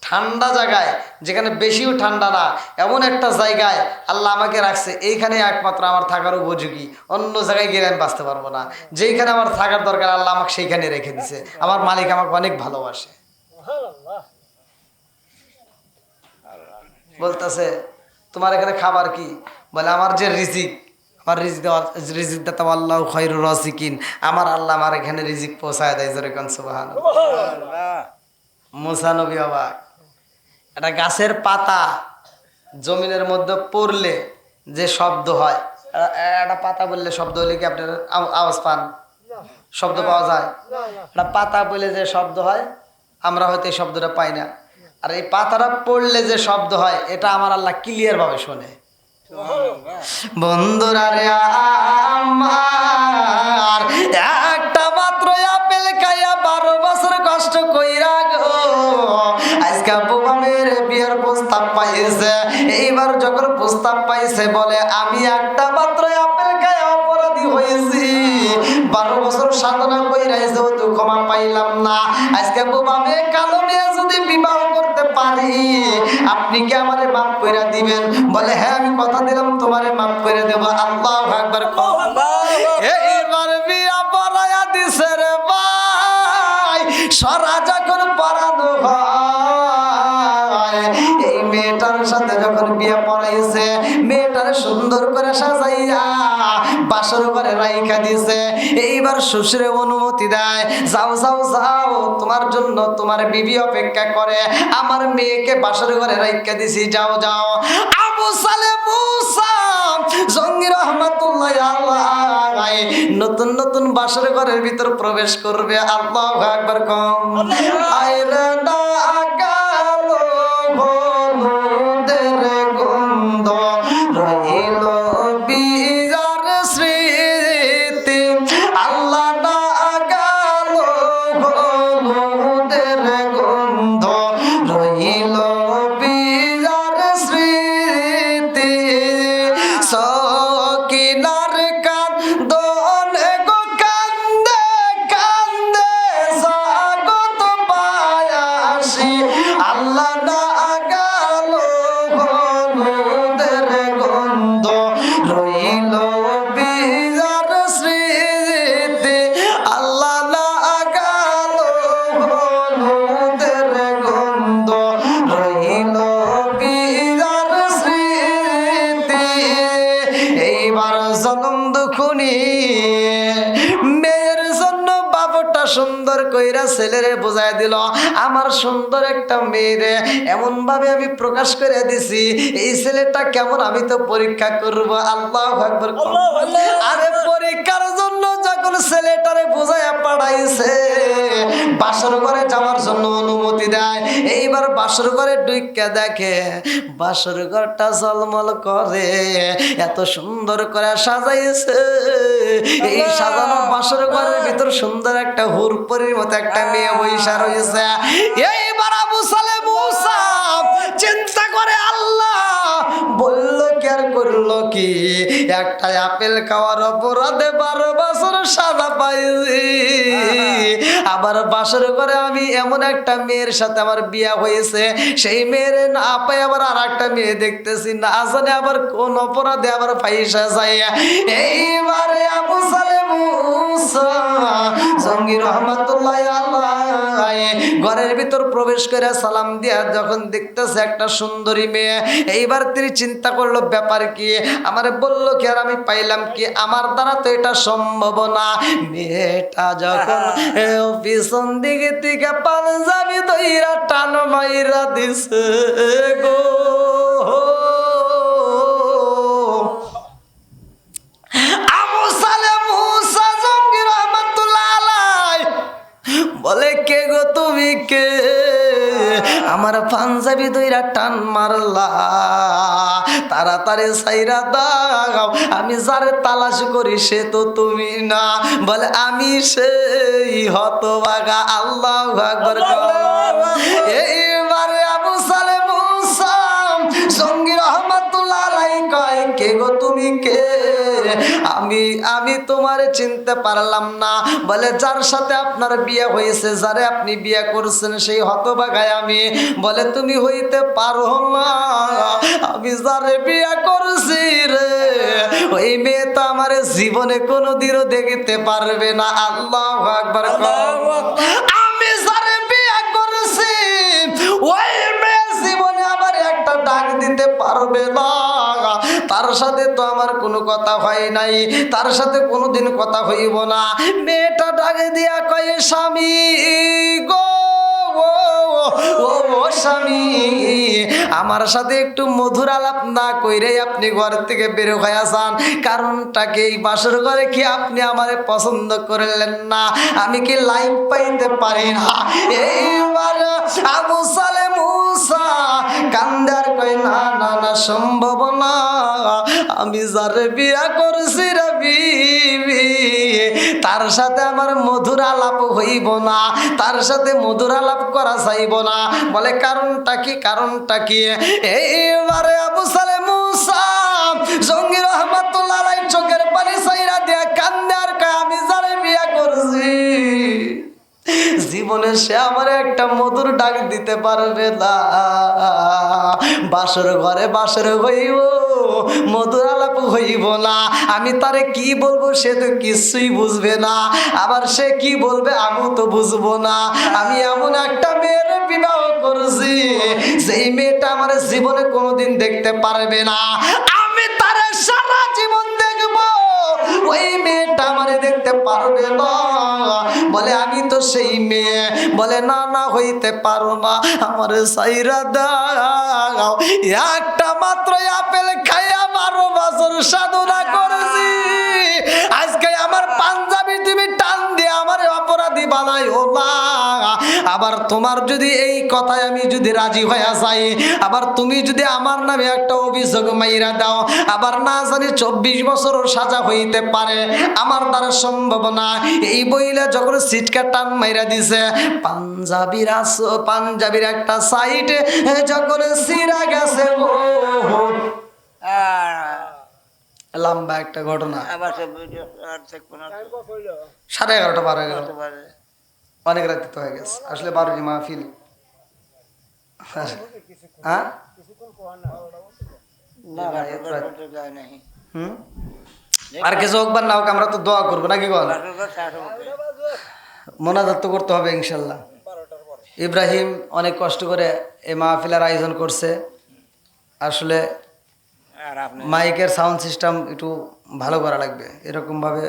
ঠান্ডা জায়গায়, যেখানে বেশিও ঠান্ডা না, এমন একটা জায়গায় আল্লাহ আমাকে রাখছে। এইখানে একমাত্র আমার থাকার উপযোগী, অন্য জায়গায় গেলে আমি বাঁচতে পারবো না। যেইখানে আমার থাকার দরকার আল্লাহ আমাকে সেইখানে রেখে দিছে। আমার মালিক আমাকে অনেক ভালোবাসে। বলতেছে তোমার এখানে খাবার কি? বলে আমার যে রিজিক, আমার রিজিক দাতা আল্লাহ খায়রুর রাজিকিন, আমার আল্লাহ আমার এখানে রিজিক পৌঁছায় দেয়। জোরে কোন সুবহানাল্লাহ। মুসা নবী অবাক। একটা গাছের পাতা জমিনের মধ্যে পড়লে যে শব্দ হয়, একটা পাতা বললে শব্দ হলে কি আপনার আওয়াজ পান? শব্দ পাওয়া যায়? একটা পাতা বলে যে শব্দ হয়, আমরা হয়তো এই শব্দটা পাই না। আর এই পাতাটা পড়লে যে শব্দ হয়, এটা আমার আল্লাহ ক্লিয়ার ভাবে শোনে। বন্ধুরা রে আমার, একটা মাত্র আপেল খাইয়া 12 বছর কষ্ট কইরা গো আজকে বোমামের বিয়ের প্রস্তাব পাইছে। এইবার যখন প্রস্তাব পাইছে, বলে আমি একটা মাত্র আপেল খাইয়া অপরাধী হয়েছি, 12 বছর সাধনা কইরা যেহেতু ক্ষমা পাইলাম না, আজকে বোমামে কালো মেয়ে যদি বিবাহ করতে পারি, আপনি কি আমারে মাফ কইরা দিবেন? বলে হ্যাঁ আমি কথা দিলাম তোমারে মাফ করে দেব। আল্লাহু আকবার। এইবার বিয়া পড়ায়া দিছে রে ভাই, সরা যখন পড়ানো হয়, এই মেয়েটার সাথে যখন বিয়া পড়াইছে, মেয়েটার সুন্দর করে সাজাইয়া বাসর ঘরে রাইখা দিছে। এইবার শ্বশুরে অনুমতি দেয়, যাও যাও যাও, তোমার জন্য তোমার বিবি অপেক্ষা করে, আমার মেয়েকে বাসর ঘরে রাইখা দিছি, যাও যাও। আবু সালে মুসা জঙ্গি রহমাতুল্লাহ আলাইহি নতুন নতুন বাসর ঘরের ভিতর প্রবেশ করবে। আল্লাহু আকবার। কম আইরে না গালো হলুদের গন্ধ, রইল বিয়ার স্মৃতি। আল্লাহ না গালো হলুদের গন্ধ, রইল বিয়ার স্মৃতি। সকিনার কান্দনে গো কান্দে কান্দে স্বাগত পায়াসি। আল্লাহ না গেল হলুদের গন্ধ, রইল বিয়ার স্মৃতি। আল্লাহ না গেল হলুদের গন্ধ, রইল বিয়ার স্মৃতি। এইবার জনম দুখুনি মেয়ের জন্য বাবুটা সুন্দর কইরা ছেলেরে বোঝায় দিল আমার সুন্দর একটা মেয়েরে এমন ভাবে আমি প্রকাশ করে দিছি এই ছেলেটা কেমন আমি তো পরীক্ষা করব আল্লাহু আকবার আরে পরীক্ষার জন্য যখন ছেলেটারে বোঝায়া পাঠাইছে বাসর ঘরে যাওয়ার জন্য অনুমতি দেয় এইবার বাসর ঘরে ঢুইকা দেখে বাসর ঘরটা ঝলমল করে এত সুন্দর করে সাজাইছে এই সাজানো বাসর ঘরের ভিতর সুন্দর একটা হুরপরির মতো একটা মেয়ে বইসা রয়েছে এইবার আবু সালেহ মুসা চিন্তা করে আল্লাহ বলল কি আর করলো কি একটা আপেল খাওয়ার অপরাধে 12 বছর সাজা পাইছি আবার বাসর ঘরে আমি এমন একটা মেয়ের সাথে আমার বিয়ে হয়েছে সেই মেয়ের না পাই আবার আর একটা মেয়ে দেখতেছি না জানে আবার কোন অপরাধে আবার ফাইসা যায় এইবারে আবু সালেহ মুসা জঙ্গি রহমাতুল্লাহ আলাইহি ঘরের ভিতর প্রবেশ করে সালাম দিয়া যখন দেখতেছে একটা সুন্দরী মেয়ে এইবার তিনি চিন্তা করলো ব্যাপার কি আমারে বললো কি আর আমি পাইলাম কি আমার দ্বারা তো এটা সম্ভব না মেয়েটা যখন পিছন দিকে থেকে পাঞ্জাবি দইরা টান মাইরা দিছে গো আবু সালেহ মুসা জঙ্গি রহমাতুল্লাহ আলাইহি বলে কে গো তুমি কে আমার পাঞ্জাবি দইরা টান মারলা তাড়াতাড়ি ছাইরা দাও আমি যারে তালাশ করি সে তো তুমি না বলে আমি সেই হতভাগা আল্লাহু আকবার এইবারে আবু সালেহ মুসা জঙ্গি রহমাতুল্লাহ আলাইহি কয় কে গো তুমি কে আমি তোমারে চিনতে পারলাম না বলে যার সাথে আপনার বিয়ে হয়েছে যারে আপনি বিয়ে করছেন সেই হতভাগায় আমি বলে তুমি হইতে পারো না আমি যারে বিয়ে করছি রে ওই মেয়ে তো আমার জীবনে কোনোদিনও দেখতে পারবে না আল্লাহু আকবার আমি যারে বিয়ে করছি ওই মেয়ে জীবনে আমার একটা ডাক দিতে পারবে না তার সাথে তো আমার কোনো কথা হয় নাই তার সাথে কোনোদিন কথা হইব না মেয়েটা ডাকে দিয়া কয় স্বামী গো ও স্বামী আমার সাথে একটু মধুর আলাপ না কইরে আপনি ঘর থেকে বের হয়ে যান কারণটা কি এই বাসর ঘরে কি আপনি আমারে পছন্দ করলেন না আমি কি লাইফ পাইতে পারি না এইবার আবু সালেহ মুসা কান্দার কই না না না সম্ভব না আমি যারে বিয়া করছি রে বিবি তার সাথে আমার মধুর আলাপ হইব না তার সাথে মধুর আলাপ করা যাইব না বলে কারণটা কি এইবারে আবু সালেহ মুসা জঙ্গি রহমাতুল্লাহ আলাইহি চোখের পানি ছাইরা দিয়া কান্দে আর কয় আমি যারে বিয়া করছি জীবনে সে আমার একটা মধুর ডাক দিতে পারবে না বাসর ঘরে বাসর হইব মধুর আলাপ হইব না আমি তারে কি বলবো সে তো কিছুই বুঝবে না আবার সে কি বলবে আমি তো বুঝবো না আমি এমন একটা মেয়ের বিবাহ করছি সেই মেয়েটা আমার জীবনে কোনোদিন দেখতে পারবে না আমি তারে সারা জীবন দেখবো ওই মেয়েটা আমারে দেখতে পারবে না বলে আমি তো সেই মেয়ে বলে না না হইতে পারো না আমারে সাইরা দাও একটা মাত্র আপেল খাইয়া 12 বছর সাধনা করেছি আজকে আমার পাঞ্জাবি তুমি টান দিয়ে আমার অপরাধী বানাইও না আবার তোমার যদি এই কথায় আমি যদি রাজি হয়ে যাই আবার তুমি যদি আমার নামে একটা অভিযোগ মাইরা দাও আবার না জানি 24 বছরের সাজা হইতে পারে আমার দ্বারা সম্ভব না এই বইলে যখন সিটকা টান মাইরা দিছে পাঞ্জাবির একটা সাইডে যখন সিরা গেছে লম্বা একটা ঘটনা 11:30 বার হয়ে গেল অনেক রাতে তো হয়ে গেছে আসলে 12 মাহফিল হ্যাঁ আর কিছু হোকবার না হোক আমরা তো দোয়া করবো নাকি বল মোনাজাত তো করতে হবে ইনশাল্লাহ ইব্রাহিম অনেক কষ্ট করে এই মাহফিলের আয়োজন করছে আসলে মাইকের সাউন্ড সিস্টেম একটু ভালো করা লাগবে এরকম ভাবে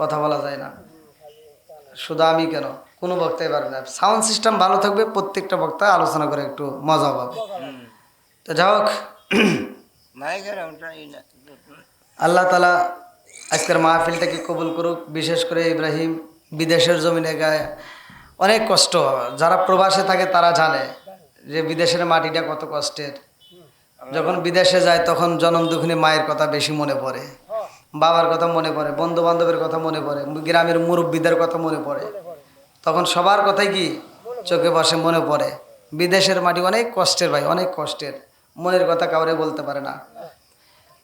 কথা বলা যায় না শুধু আমি কেন, কোনো বক্তাই পারবে না। সাউন্ড সিস্টেম ভালো থাকবে, প্রত্যেকটা বক্তা আলোচনা করে একটু মজা পাবে। তো যাই হোক, আল্লাহ তালা আজকের মাহফিলটাকে কবুল করুক। বিশেষ করে ইব্রাহিম বিদেশের জমিনে গায়ে অনেক কষ্ট, যারা প্রবাসে থাকে তারা জানে যে বিদেশের মাটিটা কত কষ্টের। যখন বিদেশে যায় তখন জনম দুঃখিনী মায়ের কথা বেশি মনে পড়ে, বাবার কথা মনে পড়ে, বন্ধু বান্ধবের কথা মনে পড়ে, গ্রামের মুরব্বীদের কথা মনে পড়ে। তখন সবার কথাই কি চোখে বসে মনে পড়ে। বিদেশের মাটি অনেক কষ্টের ভাই, অনেক কষ্টের, মনের কথা কাউরে বলতে পারে না।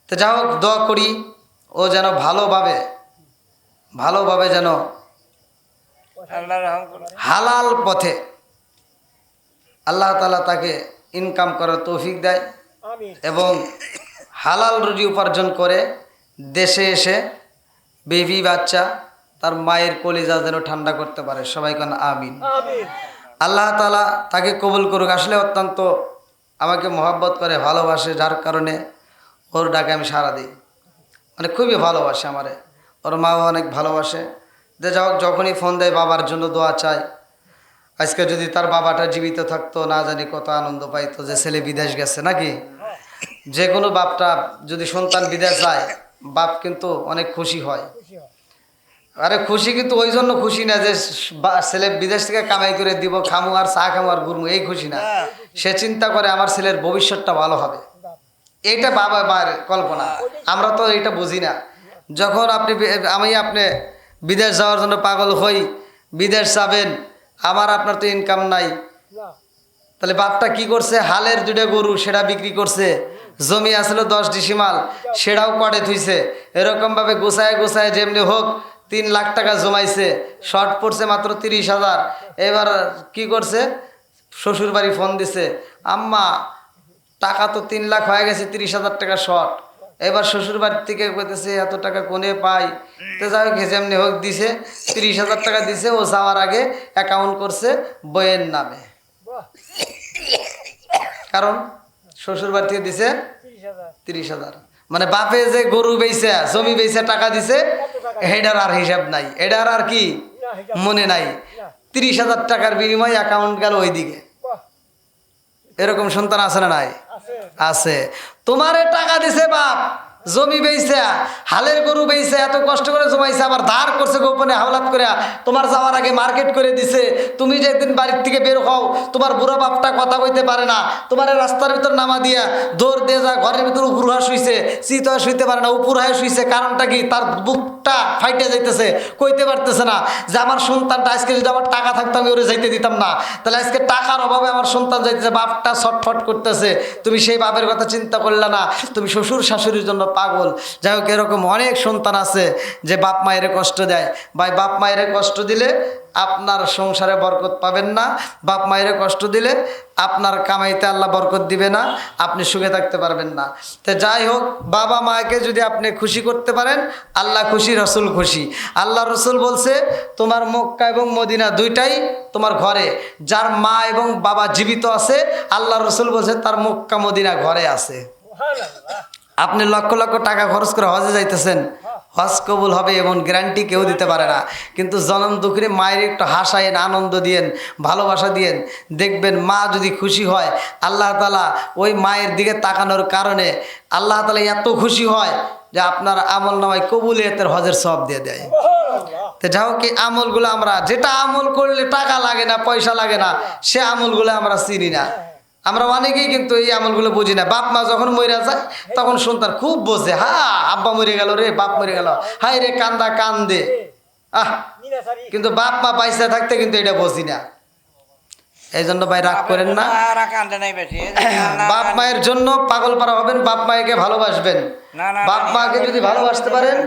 তো যাই হোক, দোয়া করি ও যেন ভালোভাবে যেন হালাল পথে আল্লাহ তাআলা তাকে ইনকাম করার তৌফিক দেয় এবং হালাল রুজি উপার্জন করে দেশে এসে বেবি বাচ্চা তার মায়ের কলিজা যেন ঠান্ডা করতে পারে। সবাই কেন আমিন। আল্লাহ তাআলা তাকে কবুল করুক। আসলে অত্যন্ত আমাকে মহব্বত করে, ভালোবাসে, যার কারণে ওর ডাকে আমি সাড়া দিই। মানে খুবই ভালোবাসে আমারে, ওর মাও অনেক ভালোবাসে। যে যাই হোক, যখনই ফোন দেয় বাবার জন্য দোয়া চায়। আজকে যদি তার বাবাটা জীবিত থাকতো, না জানি কত আনন্দ পাইতো যে ছেলে বিদেশ গেছে। নাকি যে কোনো বাপটা যদি সন্তান বিদেশ যায়, বাপ কিন্তু অনেক খুশি হয়। আরে খুশি কিন্তু ওই জন্য খুশি না যে ছেলে বিদেশ থেকে কামাই করে দিব, খামু আর চা খামু আর ঘুরমু, এই খুশি না। সে চিন্তা করে আমার ছেলের ভবিষ্যৎটা ভালো হবে, এইটা বাবা মায়ের কল্পনা। আমরা তো এইটা বুঝি না। যখন আপনি বিদেশ যাওয়ার জন্য পাগল হই, বিদেশ যাবেন, আপনার তো ইনকাম নাই, তাহলে বাপটা কি করছে? হালের 2টা গরু সেটা বিক্রি করছে, জমি আসলে 10 ডিসিমাল সেটাও কটে থুইছে, এরকমভাবে গোছায় যেমনি হোক 3 লাখ টাকা জমাইছে, শর্ট পড়ছে মাত্র 30,000। এবার কি করছে? শ্বশুর বাড়ি ফোন দিছে, আম্মা টাকা তো 3 লাখ হয়ে গেছে, 30,000 টাকা শর্ট। এবার শ্বশুর বাড়ির থেকে কইতেছে এত টাকা কোনে পাই? তো যাই হোক, যেমনি হোক দিছে, 30,000 টাকা দিছে। ও যাওয়ার আগে অ্যাকাউন্ট করছে বইয়ের নামে, কারণ শ্বশুর বাড়ি থেকে দিছে 30,000। মানে বাপে যে গরু বেচে জমি বেচে টাকা দিছে, এটার আর হিসাব নাই, এটার আর কি মনে নাই। 30,000 টাকার বিনিময়ে অ্যাকাউন্ট গেল ওইদিকে। এরকম সন্তান আছে না নাই? আছে। তোমারে টাকা দিছে বাপ, জমি বেচে, হালের গরু বেচে, এত কষ্ট করে জমাইছে, আবার ধার করছে গোপনে হাওলাত করে, তোমার যাওয়ার আগে মার্কেট করে দিছে। তুমি যে একদিন বাড়ির থেকে বের হও, তোমার বুড়া বাপটা কথা কইতে পারে না, তোমার রাস্তার ভিতর নামা দিয়া দৌড় দিয়ে যা, ঘরের ভিতর উপর হয়ে শুইছে, চিত হয়ে শুইতে পারে না, উপর হয়ে শুইছে। কারণটা কি? তার বুকটা ফাইটে যাইতেছে, কইতে পারতেছে না যে আমার সন্তানটা আজকে যদি আমার টাকা থাকতো আমি ওরে যাইতে দিতাম না, তাহলে আজকে টাকার অভাবে আমার সন্তান যাইতেছে, বাপটা ছটফট করতেছে। তুমি সেই বাপের কথা চিন্তা করলে না, তুমি শ্বশুর শাশুড়ির জন্য পাগল। যাই হোক, এরকম অনেক সন্তান আছে যে বাপ মায়ের কষ্ট দেয়। ভাই, বাপ মায়ের কষ্ট দিলে আপনার সংসারে বরকত পাবেন না, বাপ মায়ের কষ্ট দিলে আপনার কামাইতে আল্লাহ বরকত দিবে না, আপনি সুখে থাকতে পারবেন না। তো যাই হোক, বাবা মাকে যদি আপনি খুশি করতে পারেন, আল্লাহ খুশি, রসুল খুশি। আল্লাহ রসুল বলছে তোমার মক্কা এবং মদিনা দুইটাই তোমার ঘরে। যার মা এবং বাবা জীবিত আছে, আল্লাহ রসুল বলছে তার মক্কা মদিনা ঘরে আছে। আপনি লক্ষ লক্ষ টাকা খরচ করে হজে যাইতেছেন, হজ কবুল হবে এমন গ্যারান্টি কেউ দিতে পারে না। কিন্তু জনম দুঃখে মায়ের একটু হাসায়েন, আনন্দ দিয়েন, ভালোবাসা দিয়েন, দেখবেন মা যদি খুশি হয়, আল্লাহ তাআলা ওই মায়ের দিকে তাকানোর কারণে আল্লাহ তাআলা এত খুশি হয় যে আপনার আমল নামায় কবুলিয়তের হজের সওয়াব দিয়ে দেয়। তো যাই হোক, এই আমলগুলো আমরা, যেটা আমল করলে টাকা লাগে না, পয়সা লাগে না, সে আমলগুলো আমরা চিনি না। আমরা অনেকেই কিন্তু এই আমলগুলো বুঝি না। বাপ মা যখন মরে যায় তখন সন্তান খুব বোঝে, আব্বা মরে গেল রে, বাপ মরে গেল, হাই রে কান্দে। কিন্তু বাপ মা পয়সা থাকতে কিন্তু এটা বুঝি না। এই জন্য ভাই রাগ করেন না, বাপ মায়ের জন্য পাগল পারা হবেন, বাপ মাকে ভালোবাসবেন। বাপ মাকে যদি ভালোবাসতে পারেন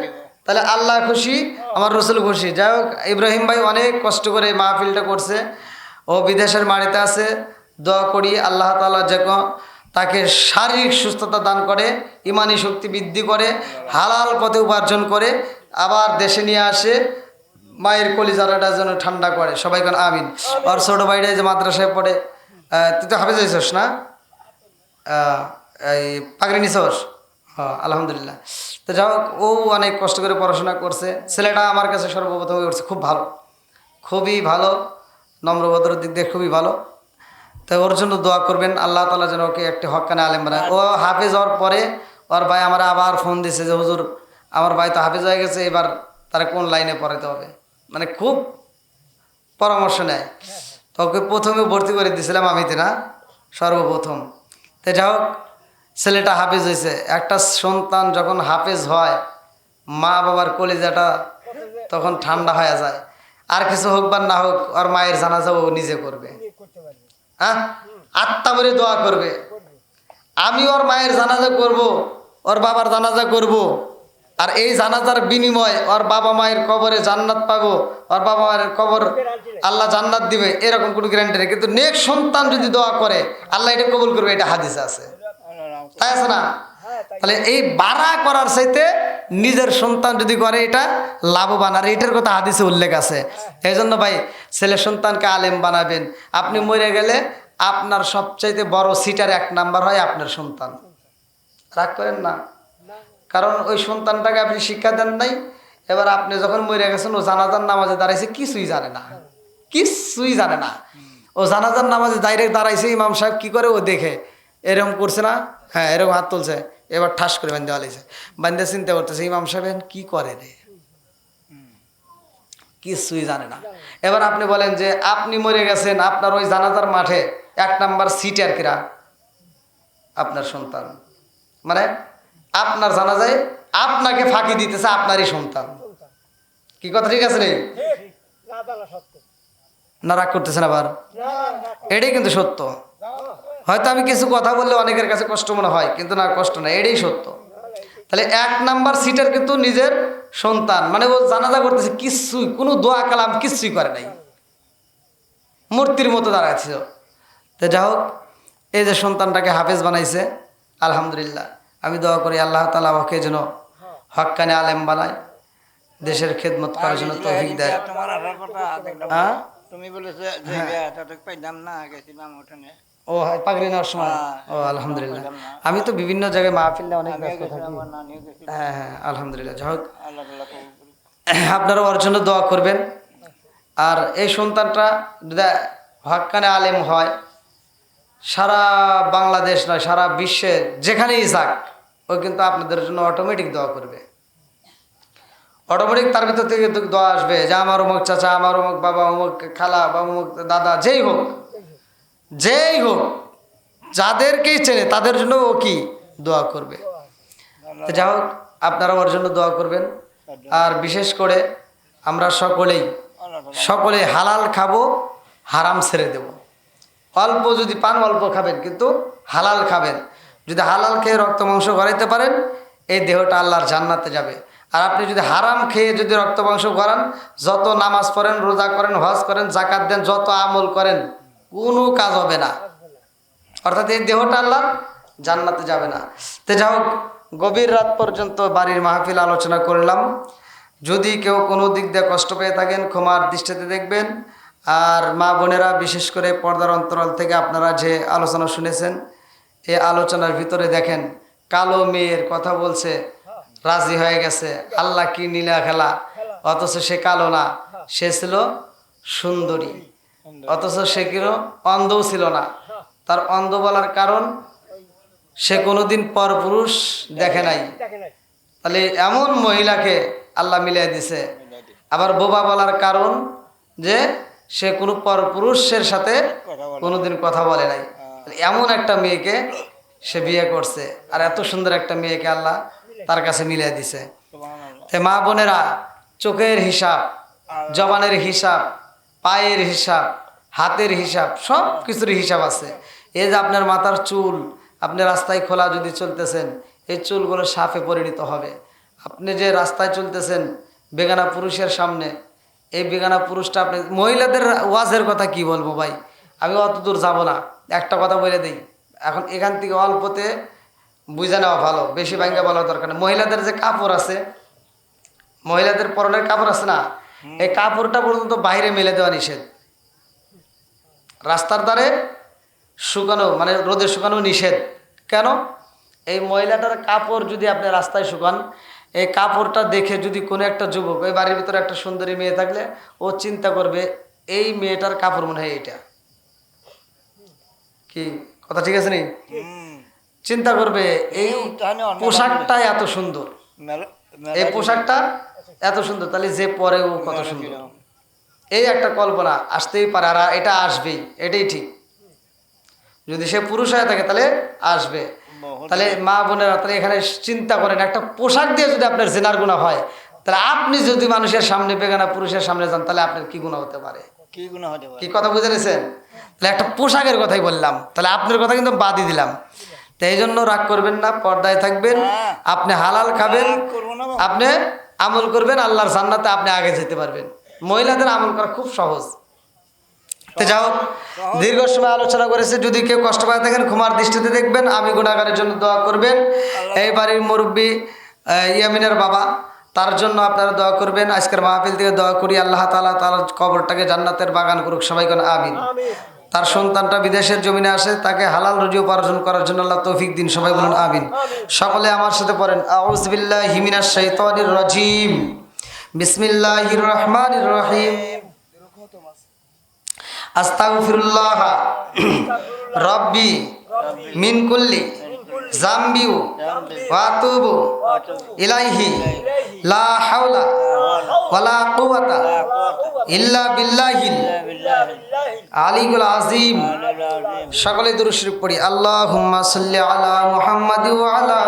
তাহলে আল্লাহ খুশি, আমার রসুল খুশি। যাই হোক, ইব্রাহিম ভাই অনেক কষ্ট করে মাহফিলটা করছে, ও বিদেশের মাটিতে আছে। দোয়া করি আল্লাহ তাআলা যেন তাকে শারীরিক সুস্থতা দান করে, ইমানি শক্তি বৃদ্ধি করে, হালাল পথে উপার্জন করে আবার দেশে নিয়ে আসে, মায়ের কলিজাটা যেন ঠান্ডা করে। সবাই কেন আমিন। আর ছোটো ভাইটা যে মাদ্রাসায় পড়ে, তুই তো হাফেজ হয়েছিস না? এই পাগড়ি নিছস? হ্যাঁ, আলহামদুলিল্লাহ। তো যাই হোক, ও অনেক কষ্ট করে পড়াশোনা করছে। ছেলেটা আমার কাছে সর্বপ্রথম করছে খুব ভালো, খুবই ভালো, নম্রভদ্র দিক দিয়ে খুবই ভালো। তো ওর জন্য দোয়া করবেন, আল্লাহ তাআলা যেন ওকে একটি হক্কানে আলেম বানায়। ও হাফেজ হওয়ার পরে ওর ভাই আমার আবার ফোন দিছে যে হুজুর আমার ভাই তো হাফেজ হয়ে গেছে, এবার তারা কোন লাইনে পড়াতে হবে, মানে খুব পরামর্শ নেয়। তো ওকে প্রথমে ভর্তি করে দিয়েছিলাম আমিতে না, সর্বপ্রথম। তো যাই হোক, ছেলেটা হাফেজ হয়েছে। একটা সন্তান যখন হাফেজ হয়, মা বাবার কলিজাটা তখন ঠান্ডা হয়ে যায়। আর কিছু হোক বা না হোক, ওর মায়ের জানাজা ও নিজে করবে, হ্যাঁ, আত্মা ভরে দোয়া করবে। আমি ওর মায়ের জানাজা করব, ওর বাবার জানাজা করব, আর এই জানাজার বিনিময় ওর বাবা মায়ের কবরে জান্নাত পাবো, ওর বাবা মায়ের কবর আল্লাহ জান্নাত দিবে, এরকম কোনো গ্যারান্টি নেই। কিন্তু নেক্সট সন্তান যদি দোয়া করে আল্লাহ এটা কবুল করবে, এটা হাদিসে আছে, তাই আছে না? তাহলে এই বাড়া করার চাইতে নিজের সন্তান যদি করে এটা লাভবান, আর এটার কথা হাদিসে উল্লেখ আছে। এই জন্য ভাই ছেলে সন্তানকে আলেম বানাবেন। আপনি মরে গেলে আপনার সবচাইতে বড় সিটার 1 নাম্বার হয় আপনার সন্তান। রাগ করেন না, কারণ ওই সন্তানটাকে আপনি শিক্ষা দেন নাই। এবার আপনি যখন মরে গেছেন, ও জানাজার নামাজে দাঁড়াইছে, কিছুই জানে না, কিছুই জানে না। ও জানাজার নামাজে ডাইরেক্ট দাঁড়াইছে, ইমাম সাহেব কি করে ও দেখে এরকম করছে না, হ্যাঁ এরকম হাত তুলছে, এবার ঠাস করে বান্ধে আলাইছে, বান্ধে চিন্তা করতেছে ইমাম সাহেব কি করে রে, কিছুই জানে না। এবার আপনি বলেন যে আপনি মরে গেছেন, আপনার ওই জানাজার মাঠে 1 নাম্বার সিটার কিরা আপনার সন্তান, মানে আপনার জানাজায় আপনাকে ফাঁকি দিতেছে আপনারই সন্তান। কি কথা ঠিক আছে রে? না রাগ করতেছেন আবার? এটাই কিন্তু সত্য। হয়তো আমি কিছু কথা বললে অনেকের কাছে কষ্ট মনে হয়, কিন্তু না, কষ্ট না, এটাই সত্য। তাহলে 1 নাম্বার সিটার কিন্তু নিজের সন্তান, মানে ও জানাজা করতেছে, কিছুই কোনো দোয়া কালাম কিছুই করে নাই, মূর্তির মতো দাঁড়াচ্ছে। তো যাই হোক, এই যে সন্তানটাকে হাফেজ বানাইছে, আলহামদুলিল্লাহ। আমি দোয়া করি আল্লাহ তাআলা ওকে যেন হক্কানে আলেম বানায়, দেশের খেদমত করার জন্য তৌফিক দেয়। হ্যাঁ তুমি বলেছে যে তাতে পাইলাম না, গেছিলাম ওখানে। ও হয় পাগড়ি নেওয়ার সময়। ও আলহামদুলিল্লাহ, আমি তো বিভিন্ন জায়গায় মাহফিলে অনেক ব্যস্ত থাকি। হ্যাঁ হ্যাঁ আলহামদুলিল্লাহ। যাই হোক, আল্লাহ তাআলা কবুল করুক। আপনারা ওর জন্য দোয়া করবেন। আর এই সন্তানটা যদি হক্কানে আলেম হয়, সারা বাংলাদেশ নয়, সারা বিশ্বে যেখানেই যাক, ও কিন্তু আপনাদের জন্য অটোমেটিক দোয়া করবে। অটোমেটিক তার ভিতর থেকে দোয়া আসবে যে আমার অমুক চাচা, আমার অমুক বাবা, অমুক খালা বা অমুক দাদা, যেই হোক, যেই হোক, যাদেরকেই চেনে তাদের জন্য ও কি দোয়া করবে। তো যাই হোক, আপনারা ওর জন্য দোয়া করবেন। আর বিশেষ করে আমরা সকলে হালাল খাবো, হারাম ছেড়ে দেব। অল্প যদি পান অল্প খাবেন, কিন্তু হালাল খাবেন। যদি হালাল খেয়ে রক্ত মাংস গড়াইতে পারেন, এই দেহটা আল্লাহর জান্নাতে যাবে। আর আপনি যদি হারাম খেয়ে যদি রক্ত মাংস গড়ান, যত নামাজ পড়েন, রোজা করেন, হজ করেন, জাকাত দেন, যত আমল করেন, কোনো কাজ হবে না। অর্থাৎ এই দেহটা আল্লাহর জান্নাতে যাবে না। তো যাই হোক, গভীর রাত পর্যন্ত বাড়ির মাহফিল আলোচনা করলাম। যদি কেউ কোনো দিক দিয়ে কষ্ট পেয়ে থাকেন, ক্ষমার দৃষ্টিতে দেখবেন। আর মা বোনেরা, বিশেষ করে পর্দার অন্তরাল থেকে আপনারা যে আলোচনা শুনেছেন, এই আলোচনার ভিতরে দেখেন কালো মেয়ের কথা বলছে, রাজি হয়ে গেছে। আল্লাহ কি নীলা খেলা, অথচ সে কালো না, সে ছিল সুন্দরী। অথচ সে কিনো অন্ধও ছিল না। তার অন্ধ বলার কারণ, সে কোনোদিন পরপুরুষ দেখে নাই। তাহলে এমন মহিলাকে আল্লাহ মিলিয়ে দিছে। আবার বোবা বলার কারণ, যে সে কোনো পরপুরুষের সাথে কোনোদিন কথা বলে নাই। এমন একটা মেয়েকে সে বিয়ে করছে, আর এত সুন্দর একটা মেয়েকে আল্লাহ তার কাছে মিলিয়ে দিছে। তো মা বোনেরা, চোখের হিসাব, জবানের হিসাব, পায়ের হিসাব, হাতের হিসাব, সব কিছুর হিসাব আছে। এই যে আপনার মাথার চুল, আপনি রাস্তায় খোলা যদি চলতেছেন, এই চুলগুলো সাপে পরিণত হবে। আপনি যে রাস্তায় চলতেছেন বেগানা পুরুষের সামনে, এই বেগানা পুরুষটা আপনি, মহিলাদের ওয়াজের কথা কি বলবো ভাই, আমি অত দূর যাবো না। একটা কথা বলে দিই, এখন এখান থেকে অল্পতে বুঝে নেওয়া ভালো, বেশি ভাঙ্গা বলার দরকার নেই। মহিলাদের যে কাপড় আছে, মহিলাদের পরনের কাপড় আছে না, এই কাপড়টা পর্যন্ত বাইরে মেলে দেওয়া নিষেধ। রাস্তার ধারে শুকানো, মানে রোদে শুকানো নিষেধ। কেন? এই মহিলাটার কাপড় যদি আপনি রাস্তায় শুকান, এই কাপড়টা দেখে যদি কোনো একটা যুবক, ওই বাড়ির ভিতরে একটা সুন্দরী মেয়ে থাকলে ও চিন্তা করবে এই মেয়েটার কাপড় মনে হয় এইটা। কি কথা ঠিক আছে নি? চিন্তা করবে এই পোশাকটা এত সুন্দর, এই পোশাকটা এত সুন্দর, তাহলে যে পরে ও কত সুন্দর, এই একটা কল্পনা আসতেই পারে। আর এটা আসবেই, এটাই ঠিক। যদি সে পুরুষ হয়ে থাকে তাহলে আসবে। তাহলে মা বোনেরা, তাহলে এখানে চিন্তা করেন, একটা পোশাক দিয়ে যদি আপনার জেনার গুনাহ হয়, তাহলে আপনি যদি মানুষের সামনে বেগানা পুরুষের সামনে যান, তাহলে আপনার কি গুনাহ হতে পারে? কি কথা বুঝে নিয়েছেন? তাহলে একটা পোশাকের কথাই বললাম, তাহলে আপনার কথা কিন্তু বাদই দিলাম। তো এই জন্য রাগ করবেন না, পর্দায় থাকবেন, আপনি হালাল খাবেন, আপনি আমল করবেন, আল্লাহর জান্নাতে আপনি আগে যেতে পারবেন। মহিলাদের আমল করা খুব সহজ। তো যাও, দীর্ঘ সময় আলোচনা করেছে, যদি কেউ কষ্ট পায় থাকেন ক্ষমার দৃষ্টিতে দেখবেন। আমি গুনাহগারের জন্য দোয়া করবেন। এই বাড়ির মুরব্বী ইয়ামিনের বাবা, তার জন্য আপনারা দোয়া করবেন। আজকের মাহফিল থেকে দোয়া করি আল্লাহ তাআলা তার কবরটাকে জান্নাতের বাগান করুক, সবাই কোন আমিন। তার সন্তানটা বিদেশের জমিনে আসে, তাকে হালাল রুজি উপার্জন করার জন্য আল্লাহ তৌফিক দিন, সবাই বলুন আমিন। সকলে আমার সাথে পড়েন, আউযু বিল্লাহি মিনাশ শাইতানির রাজিম, বিসমিল্লাহির রহমানির রহিম, আস্তাগফিরুল্লাহ রব্বি মিন কুল্লি জামবি ওয়া আতুবু ইলাইহি লা হাওলা ওয়ালা কুওয়াতা ইল্লা বিল্লাহিল আলিয়্যিল আযীম। সকলে দুরূদ শরীফ পড়ি। আল্লাহুম্মা সাল্লি আলা মুহাম্মাদ ওয়া আলা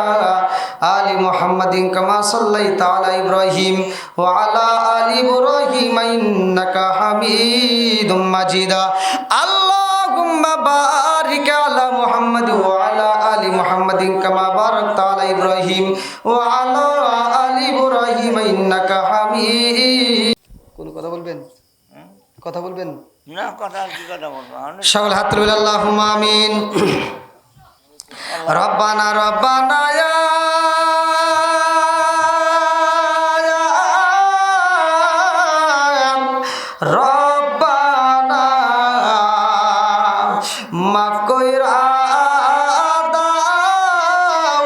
আলি মুহাম্মাদিন কামা সাল্লাইতা আলা ইব্রাহিম ওয়া আলা আলি ইব্রাহিম ইন্নাকা হামিদুম মাজিদ। আল্লাহুম্মা বারিক আলা মুহাম্মাদ ওয়া আলা আলি মুহাম্মাদিন কামা বারাকতা আলা ইব্রাহিম ওয়া আলা আলি ইব্রাহিম ইন্নাকা হামিদ। কোন কথা বলবেন? কথা বলবেন না, কথা কি কথা বলবো? সকল হাত তুলে আল্লাহুম্মা আমিন। রব্বানা রব্বানা ইয়া রব্বানা মাফ কইরা দাও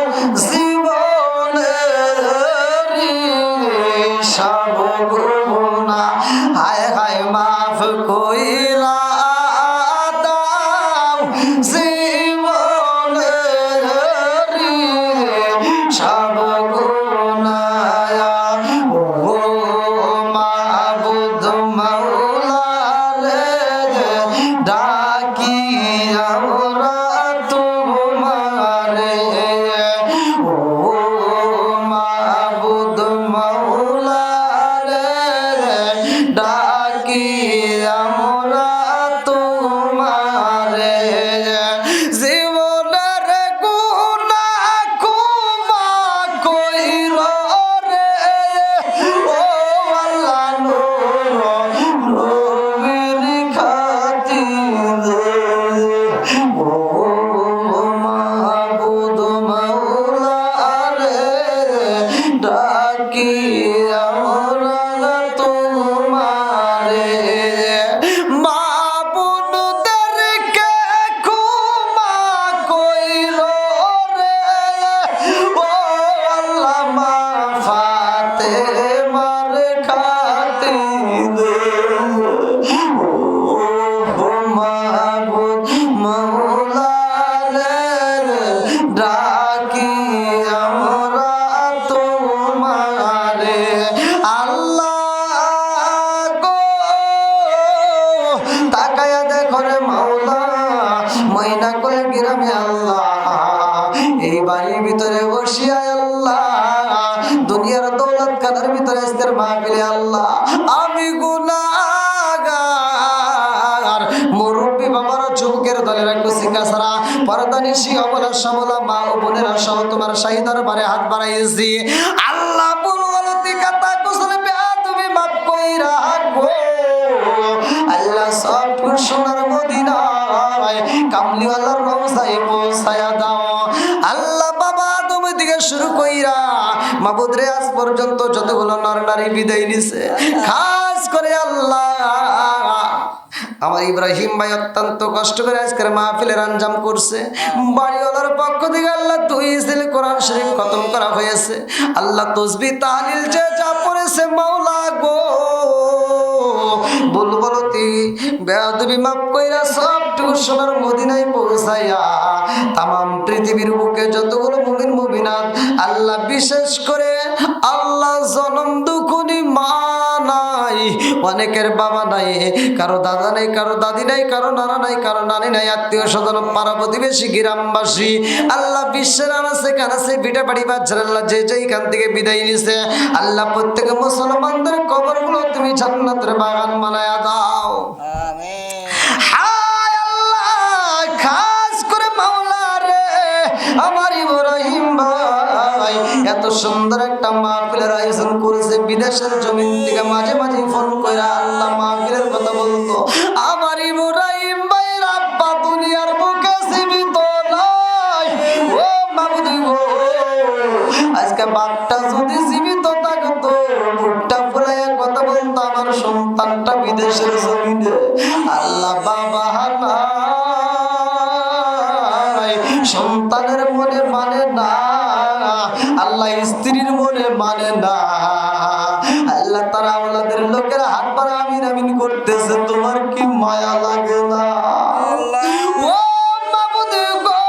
জীবনের সব গুনাহ, হায় হায় মাফ কইরা দাও জীবনের সব গুনাহ। ও মাবুদ মাওলা রে, ডাকি আমরা তোমারে। ও মাবুদ মাওলা রে, ডাকি আমরা তোমারে। জীবনের গুনাহ ক্ষমা কইরো রে, ও আল্লাহ নবীর খাতিরে। ও মাবুদ মাওলা রে, ডাকি আমরা তোমারে। মাবুদদেরকে ক্ষমা কইরো রে, ও আল্লাহ মা ফাতেমার খাতিরে। ও মাবুদ মাওলা রে, ডাকি আমরা তোমারে। আল্লাহ গো, তাকায়া দেখো রে মাওলা, ময়না করে গ্রামে আল্লাহ, এই বাড়ির ভিতরে বসিয়া আল্লাহ, দুনিয়ার দৌলত খানার ভিতরে আজকের মাহফিলে আল্লাহ, আমি গুনাহগার মুরব্বী বাবার যুবকের দলের কুসিকা ছাড়া পর্দানিশী অবলা সবলা মা ও বোনেরা সহ তোমার শাহী দরবারে হাত বাড়াইছি আল্লাহ। বুলগলতি কাতা কুসল বেয়াদবি মাফ কইরা গো আল্লাহ। সব সোনার মদিনায় কামলিওয়ালার রওজায় পৌঁছায়া দাও আল্লাহ। বাবা তুমি দিকে শুরু কইরা মাবুদ রে, আজ পর্যন্ত যতগুলো নর নারী বিদায় নিছে, খাস করে আল্লাহ আমার ইব্রাহিম ভাই অত্যন্ত কষ্ট করে আজকের মাহফিলের আঞ্জাম করছে। বাড়িওয়ালার পক্ষ থেকে আল্লাহ 2 সিল কোরআন শরীফ খতম করা হয়েছে। আল্লাহ তসবিহ তাহলিল যে যা পড়েছে মাওলা গো, বুলবুলতি বেয়াদবি মাফ কইরা সবটুকু সোনার মদিনায় পৌঁছাইয়া তামাম পৃথিবীর বুকে যতগুলো মুমিন মুমিনাত আল্লাহ, বিশেষ করে আল্লাহ জনম দুঃখনি মা নাই, অনেকের বাবা নাই, কারো দাদা নাই, কারো দাদি নাই, কারো নানা নাই, কারো নানি নাই, আত্মীয় স্বজন পাড়া প্রতিবেশী গ্রামবাসী আল্লাহ, বিশ্বের আনাসে কানাসে ভিটা বাড়ি বাচ্চারা আল্লাহ যে যেখান থেকে বিদায় নিছে আল্লাহ, প্রত্যেক মুসলমানদের কবরগুলো তুমি জান্নাতের বাগান বানায়া দাও। আমিন। হায় আল্লাহ, খাস করে মাওলা রে আমার ইব্রাহিম ভাই এত সুন্দর একটা মাহফিলের আয়োজন করেছে, বিদেশের জমিন থেকে মাঝে মাঝে ফোন করে আল্লাহ মাহফিলের কথা বলতো। আমার ইব্রাহিম ভাই আব্বা দুনিয়ার বুকে জীবিত নাই, ও মাবুদ গো, আজকে বাপটা যদি জীবিত থাকতো মুখটা ফুলাইয়া কথা বলতো আমার সন্তানটা বিদেশের জমিনে। আল্লাহ বাবা নাই, সন্তানের মনে মানে না, আল্লাহ স্ত্রীর মনে মানে না, আল্লাহ তারা আমাদের লোকের হাত পাড়া আমিন আমিন করতেছে, তোমার কি মায়া লাগে না? ও মাবুদ গো,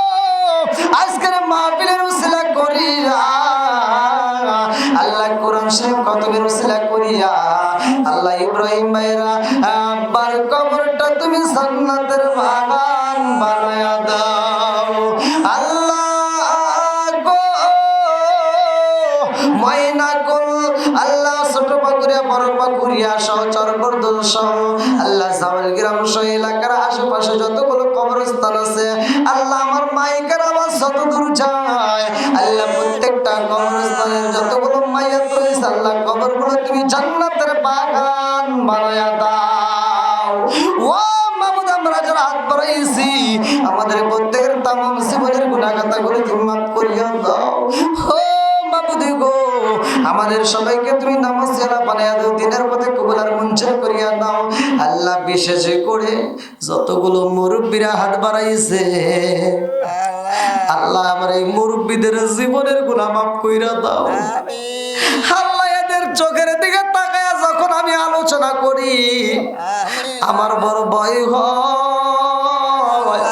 আজকের মাহফিলের উসিলা করিয়া আল্লাহ, কোরআন শরীফ খতমের উসিলা করিয়া আল্লাহ, ইব্রাহিম ভাইরা আব্বার কবরটা তুমি জান্নাতের বাগান বানায়া দাও। আল্লাহ গো, ময়না কুল আল্লাহ, ছোট পাকুরিয়া বড় পাকুরিয়া সহ চরবর্দল সহ আল্লাহ, সাওয়াল গ্রাম সহ এলাকার আশেপাশে যতগুলো কবরস্থান আছে আল্লাহ, আমার মাইকের আওয়াজ যত দূর যায় আল্লাহ, প্রত্যেকটা কবরস্থানের যতগুলো মাইয়াত রয়েছে আল্লাহ, কবরগুলো তুমি জান্নাতের বাগান বানায়া দাও। ও মাবুদ, আমরা যারা হাত বাড়াইছি আমাদের প্রত্যেকের তামাম জীবনের গুনাহ খাতাগুলো তুমি মাফ করিয়া দাও। ও মাবুদ গো, আমাদের সবাইকে তুমি নামাজিয়ালা বানায়া দাও, দিনের পথে কবুল আর মঞ্জুর করিয়া দাও। আল্লাহ, বিশেষ করে যতগুলো মুরব্বীরা হাত বাড়াইছে আল্লাহ, আমার এই মুরব্বীদের জীবনের গুনাহ মাফ কইরা দাও। আল্লাহ, এদের চোখের দিকে তাকায়া যখন আমি আলোচনা করি আমার বড় ভয় হয়।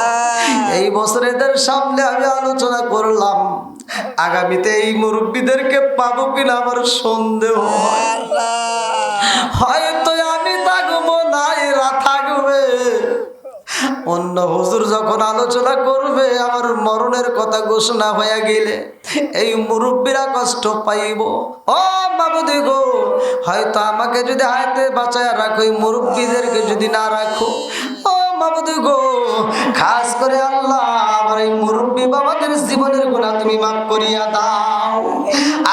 এই বছর এদের সামনে আমি আলোচনা করলাম, আগামীতে এই মুরব্বীদেরকে পাবো কিনা আমার সন্দেহ হয়। হয়তো আমি থাকবো না, এরা থাকবে। অন্য হুজুর যখন আলোচনা করবে আমার মরণের কথা ঘোষণা হয়ে গেলে এই মুরব্বীরা কষ্ট পাইব। ও মাবুদ গো, হয়তো আমাকে যদি হাতে বাঁচায় রাখো, এই মুরব্বীদেরকে যদি না রাখো, ও মাবুদ গো, খাস করে আল্লাহ আমার এই মুরব্বী বাবাদের জীবনের গুনাহ তুমি মাফ করিয়া দাও।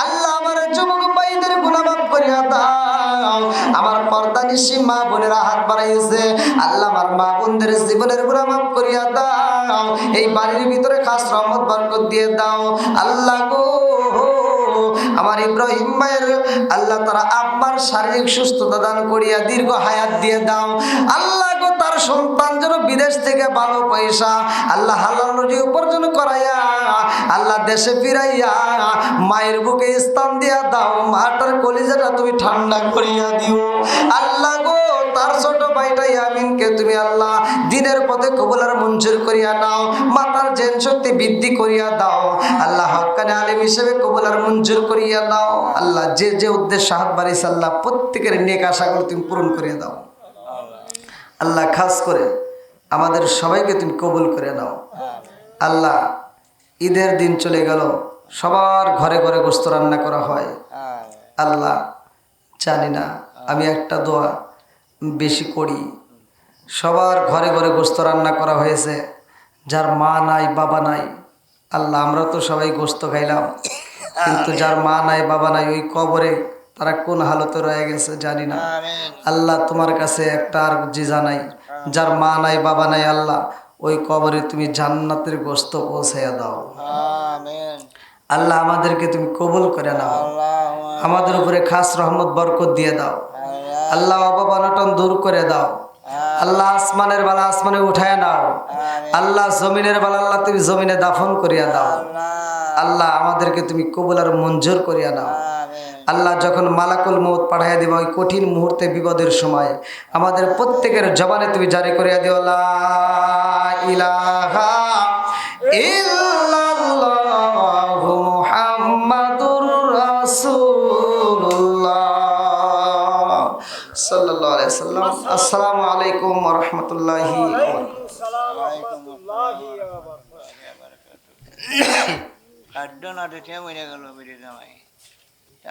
আল্লাহ, আমার যুবক ভাইদের গুনাহ মাফ করিয়া দাও। আমার পর্দানিশী মা বোনেরা হাত বাড়াইছে আল্লাহ, আমার মা বোনদের জীবনের গুনাহ মাফ করিয়া দাও। এই বাড়ির ভিতরে খাস রহমত বরকত দিয়ে দাও। আল্লাহ গো, আমার ইব্রাহিম ভাইয়ের আল্লাহ, তারা আব্বার শারীরিক সুস্থতা দান করিয়া দীর্ঘ হায়াত দিয়ে দাও। আল্লাহ গো, তার সন্তান যেন বিদেশ থেকে ভালো পয়সা আল্লাহ হালাল রুজি উপার্জন করাইয়া আল্লাহ দেশে ফিরাইয়া মায়ের বুকে স্থান দিয়া দাও। মাটার কলিজাটা তুমি ঠান্ডা করিয়া দিও। আল্লাহ গো, তার ছোট ভাইটা ইয়ামিনকে তুমি আল্লাহ দিনের পথে কবুল আর মঞ্জুর করিয়া নাও। মাতার জেন শক্তি বৃদ্ধি করিয়া দাও। আল্লাহ হক্কানে আলিম হিসেবে কবুল আর মঞ্জুর করিয়া দাও। আল্লাহ, যে যে উদ্দেশ্য হাত বাড়িয়েছে আল্লাহ প্রত্যেকের নেক আশাগুলো তুমি পূরণ করিয়া দাও। আল্লাহ, খাস করে আমাদের সবাইকে তুমি কবুল করে নাও। আল্লাহ, ঈদের দিন চলে গেল, সবার ঘরে ঘরে গোশত রান্না করা হয়। আল্লাহ, জানি না, আমি একটা দোয়া বেশি করি, সবার ঘরে ঘরে গোশত রান্না করা হয়েছে, যার মা নাই বাবা নাই, আল্লাহ আমরা তো সবাই গোশত খাইলাম, কিন্তু যার মা নাই বাবা নাই ওই কবরে তারা কোন হালতে রয়ে গেছে জানি না। আল্লাহ, তোমার কাছে একটা আর জি জানাই, যার মা নাই বাবা নাই আল্লাহ ওই কবরে তুমি জান্নাতের গোশত পৌঁছাইয়া দাও। আল্লাহ, আমাদেরকে তুমি কবুল করে নাও, আমাদের উপরে খাস রহমত বরকত দিয়ে দাও। আল্লাহ, অভাব অনটন দূর করে দাও। আল্লাহ আসমানের বালা আসমানে উঠায় নাও আল্লাহ জমিনের বালা আল্লাহ তুমি জমিনে দাফন করিয়া দাও আল্লাহ আমাদেরকে তুমি কবুল আর মঞ্জুর করিয়া নাও আল্লাহ যখন মালাকুল মউত পাঠাইয়া দিবা ওই কঠিন মুহূর্তে বিপদের সময় আমাদের প্রত্যেকের জবানে তুমি জারি করিয়া দিও লা ইলাহা ইল্লাল্লাহু মুহাম্মাদুর রাসূলুল্লাহ সাল্লাল্লাহু আলাইহি ওয়াসাল্লাম। আসসালামু আলাইকুম ওয়া রাহমাতুল্লাহি ওয়া বারাকাতুহু। খাদ্য না দেখে মরে গেল বেরিয়ে জামাই